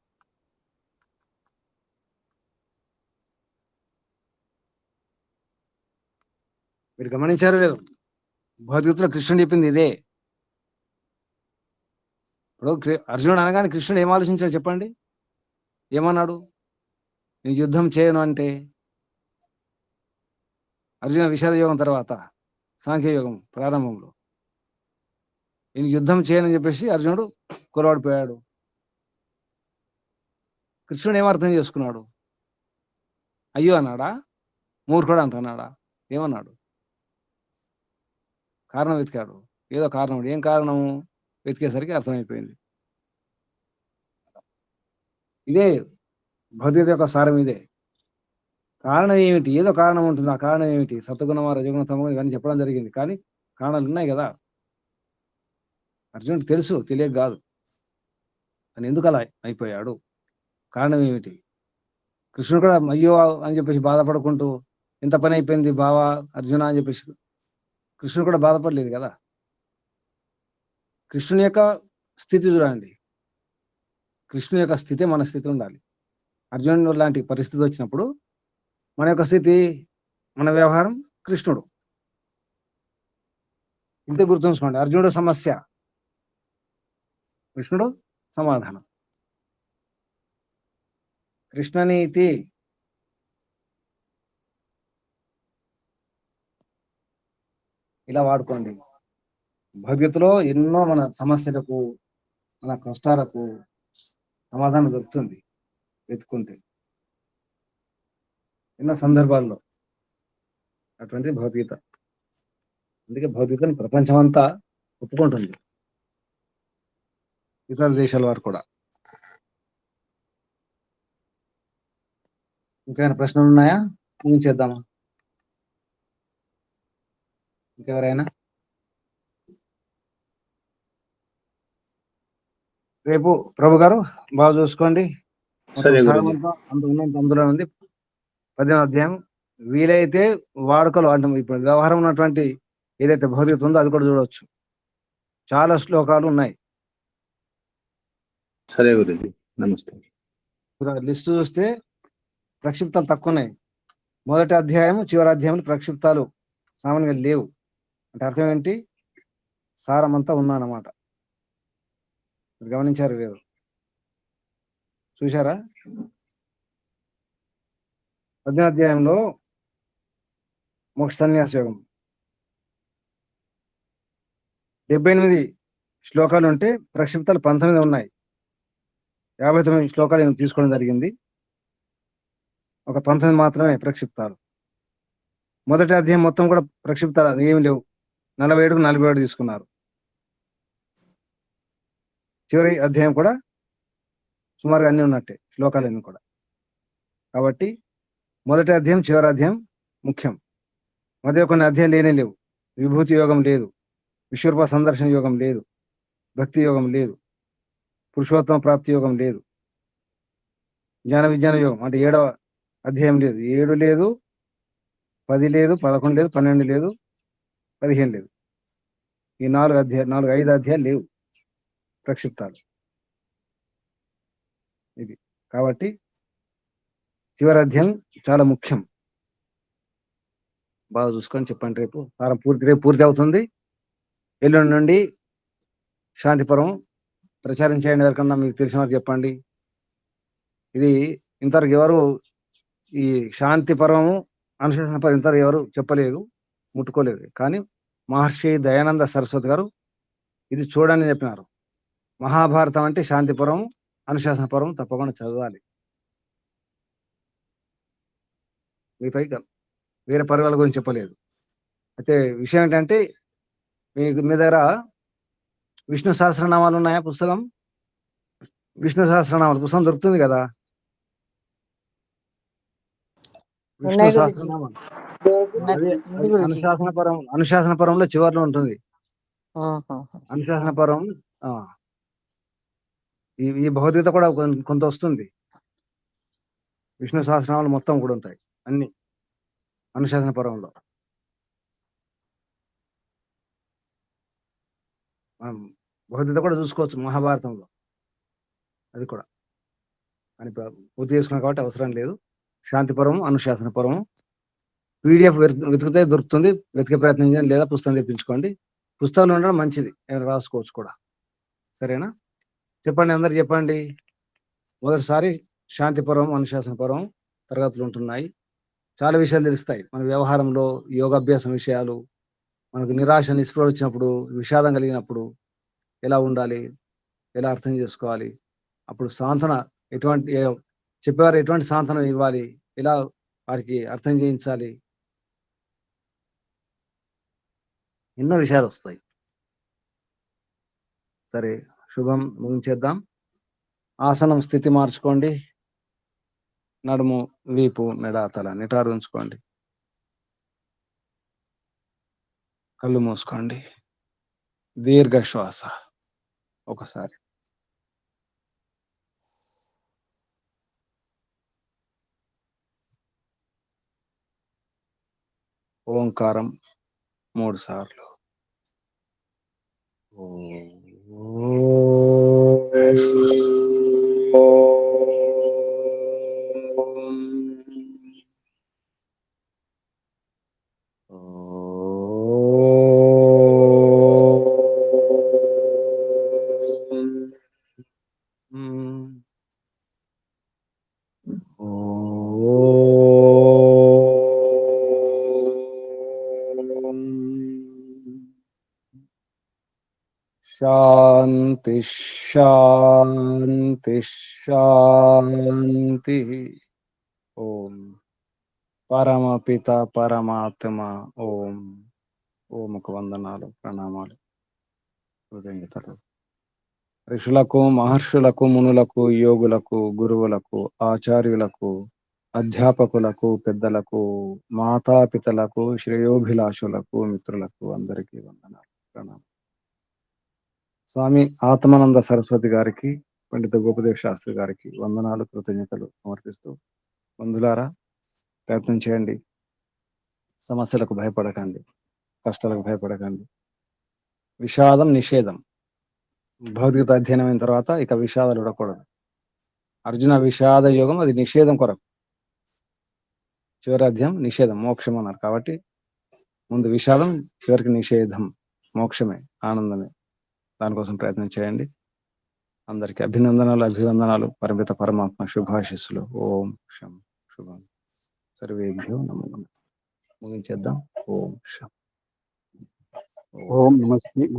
మీరు గమనించారో లేదు, భగవద్గీతలో కృష్ణుడు చెప్పింది ఇదే. ఇప్పుడు అర్జునుడు అనగానే కృష్ణుడు ఏం ఆలోచించాడు చెప్పండి? ఏమన్నాడు? నేను యుద్ధం చేయను అంటే, అర్జున విషాద యోగం తర్వాత సాంఖ్యయోగం ప్రారంభంలో నేను యుద్ధం చేయనని చెప్పేసి అర్జునుడు కురవాడిపోయాడు. కృష్ణుడు ఏమర్థం చేసుకున్నాడు? అయ్యో అన్నాడా? మూర్ఖుడు అంటున్నాడా? ఏమన్నాడు? కారణం వెతికాడు. ఏదో కారణం, ఏం కారణము వెతికేసరికి అర్థమైపోయింది. ఇదే భగవద్గీత యొక్క సారం. ఇదే కారణం ఏమిటి? ఏదో కారణం ఉంటుంది. ఆ కారణం ఏమిటి? సత్వగుణమా, రజగుణ, తమగుణం ఇవన్నీ చెప్పడం జరిగింది. కానీ కారణాలు ఉన్నాయి కదా. అర్జునుడికి తెలుసు, తెలియక కాదు. కానీ ఎందుకు అలా అయిపోయాడు? కారణం ఏమిటి? కృష్ణుడు కూడా అయ్యో అని చెప్పేసి బాధపడుకుంటూ ఇంత పని అయిపోయింది బావా అర్జున అని చెప్పేసి కృష్ణుడు కూడా బాధపడలేదు కదా. కృష్ణుని యొక్క స్థితి చూడండి. కృష్ణుని యొక్క స్థితి మన స్థితి ఉండాలి. అర్జునుడు లాంటి పరిస్థితి వచ్చినప్పుడు మన యొక్క స్థితి, మన వ్యవహారం కృష్ణుడు. ఇంతే గుర్తుంచుకోండి. అర్జునుడు సమస్య, కృష్ణుడు సమాధానం. కృష్ణనీతి ఇలా వాడుకోండి. భగవద్గీతలో ఎన్నో మన సమస్యలకు, మన కష్టాలకు సమాధానం దొరుకుతుంది వెతుక్కుంటే. ఎన్నో సందర్భాల్లో అటువంటి భగవద్గీత. అందుకే భగవద్గీతని ప్రపంచం అంతా ఒప్పుకుంటుంది, ఇతర దేశాల వారు కూడా. ఇంకేమైనా ప్రశ్నలు ఉన్నాయా? చేద్దామా? ఇంకెవరైనా? రేపు ప్రభు గారు బాగా చూసుకోండి. అందులో ఉంది 10వ అధ్యాయం. వీలైతే వాడుకలు అంటే ఇప్పుడు వ్యవహారం ఉన్నటువంటి ఏదైతే భౌతికత ఉందో అది కూడా చూడవచ్చు. చాలా శ్లోకాలు ఉన్నాయి. సరే గురుజీ, నమస్తే. లిస్ట్ చూస్తే ప్రక్షిప్తాలు తక్కువ ఉన్నాయి. మొదటి అధ్యాయం చివరి అధ్యాయంలో ప్రక్షిప్తాలు సామాన్యంగా లేవు. అంటే అర్థం ఏంటి? సారమంతా ఉందన్నమాట. మీరు గమనించారు లేదు? చూశారా? 18వ అధ్యాయంలో మోక్ష సన్యాస యోగం 78 శ్లోకాలు ఉంటే ప్రక్షిప్తాలు 19 ఉన్నాయి. 59 శ్లోకాలు నేను తీసుకోవడం జరిగింది. ఒక 19 మాత్రమే ప్రక్షిప్తాలు. మొదటి అధ్యాయం మొత్తం కూడా ప్రక్షిప్తాలు ఏమి లేవు. 47కు 47 తీసుకున్నారు. చివరి అధ్యాయం కూడా సుమారుగా అన్ని ఉన్నట్టే శ్లోకాలన్నీ కూడా. కాబట్టి మొదటి అధ్యాయం చివరి అధ్యాయం ముఖ్యం. మధ్య కొన్ని అధ్యాయం లేనే లేవు. విభూతి యోగం లేదు, విశ్వరూప సందర్శన యోగం లేదు, భక్తి యోగం లేదు, పురుషోత్తమ ప్రాప్తి యోగం లేదు, జ్ఞాన విజ్ఞాన యోగం అంటే 7వ అధ్యాయం లేదు. 7 లేదు, 10 లేదు, 11 లేదు, 12 లేదు, 15 లేదు. ఈ 5 అధ్యాయాలు లేవు ప్రక్షిప్తాలు. ఇది కాబట్టి చివరి అధ్యాయం చాలా ముఖ్యం. బాగా చూసుకొని చెప్పండి. రేపు పూర్తి అవుతుంది. ఎల్లుండి నుండి శాంతిపురం ప్రచారం చేయండి. ఎవరికన్నా మీకు తెలిసిన వారు చెప్పండి. ఇది ఇంతవరకు ఎవరు ఈ శాంతి పర్వము అనుశాసన పర్వం ఇంతవరకు ఎవరు చెప్పలేదు, ముట్టుకోలేదు. కానీ మహర్షి దయానంద సరస్వతి గారు ఇది చూడని చెప్పినారు. మహాభారతం అంటే శాంతి పర్వం, అనుశాసన పర్వం తప్పకుండా చదవాలి. మిగతా వేరే పర్వాల గురించి చెప్పలేదు. అయితే విషయం ఏంటంటే మీ దగ్గర విష్ణు సహస్రనామాలు ఉన్నాయా? పుస్తకం విష్ణు సహస్రనామాలు పుస్తకం దొరుకుతుంది కదా? విష్ణు సహస్రనామాలు అదే అనుశాసన పర్వంలో చివరిలో ఉంటుంది. అనుశాసన పర్వం ఈ భౌతికత కూడా కొంత వస్తుంది. విష్ణు సహస్రనామాలు మొత్తం కూడా ఉంటాయి అన్ని అనుశాసన పర్వంలో. భౌతికత కూడా చూసుకోవచ్చు మహాభారతంలో. అది కూడా అని పూర్తి చేసుకున్నాం కాబట్టి అవసరం లేదు. శాంతి పర్వం, అనుశాసన పర్వం PDF వెతికితే దొరుకుతుంది. వెతికే ప్రయత్నం చేయండి, లేదా పుస్తకం తెప్పించుకోండి. పుస్తకాలు ఉండడం మంచిది, రాసుకోవచ్చు కూడా. సరేనా? చెప్పండి, అందరు చెప్పండి. మొదటిసారి శాంతి పర్వం, అనుశాసన పర్వం తరగతులు ఉంటున్నాయి. చాలా విషయాలు తెలుస్తాయి మన వ్యవహారంలో, యోగాభ్యాసం విషయాలు, మనకు నిరాశ నిస్పృహ వచ్చినప్పుడు, విషాదం కలిగినప్పుడు ఎలా ఉండాలి, ఎలా అర్థం చేసుకోవాలి, అప్పుడు సాంత్వన చెప్పేవారు ఎటువంటి సాంత్వనం ఇవ్వాలి, ఎలా వారికి అర్థం చేయించాలి, ఎన్నో విషయాలు వస్తాయి. సరే, శుభం. ముగించేద్దాం. ఆసనం స్థితి మార్చుకోండి. నడుము, వీపు, మెడ, తల నిటారు ఉంచుకోండి. కళ్ళు మూసుకోండి. దీర్ఘ శ్వాస ఒకసారి. ఓంకారం 3 సార్లు. శాంతి శాంతి శాంతి. ఓం పరమపిత పరమాత్మ ఓం. ఓంకు వందనాలు, ప్రణామాలు, కృతజ్ఞతలు. ఋషులకు, మహర్షులకు, మునులకు, యోగులకు, గురువులకు, ఆచార్యులకు, అధ్యాపకులకు, పెద్దలకు, మాతాపితలకు, శ్రేయోభిలాషులకు, మిత్రులకు అందరికీ వందనాలు, ప్రణామాలు. స్వామి ఆత్మానంద సరస్వతి గారికి, పండిత గోపదేవ్ శాస్త్రి గారికి వందనాలు, కృతజ్ఞతలు సమర్పిస్తూ, బంధులారా ప్రయత్నం చేయండి. సమస్యలకు భయపడకండి, కష్టాలకు భయపడకండి. విషాదం నిషేధం. భౌతికత అధ్యయనమైన తర్వాత ఇక విషాదాలు ఉండకూడదు. అర్జున విషాద యోగం అది నిషేధం కొరకు. చివరి అధ్యాయం నిషేధం, మోక్షం అన్నారు. కాబట్టి ముందు విషాదం, చివరికి నిషేధం, మోక్షమే, ఆనందమే. దానికోసం ప్రయత్నం చేయండి. అందరికీ అభివందనాలు. పరిమిత పరమాత్మ శుభాశిస్సులు. ఓం శం శుభం. సర్వేభ్యో నమో నమః. ముగించేద్దాం. ఓం శం. ఓం నమస్తే.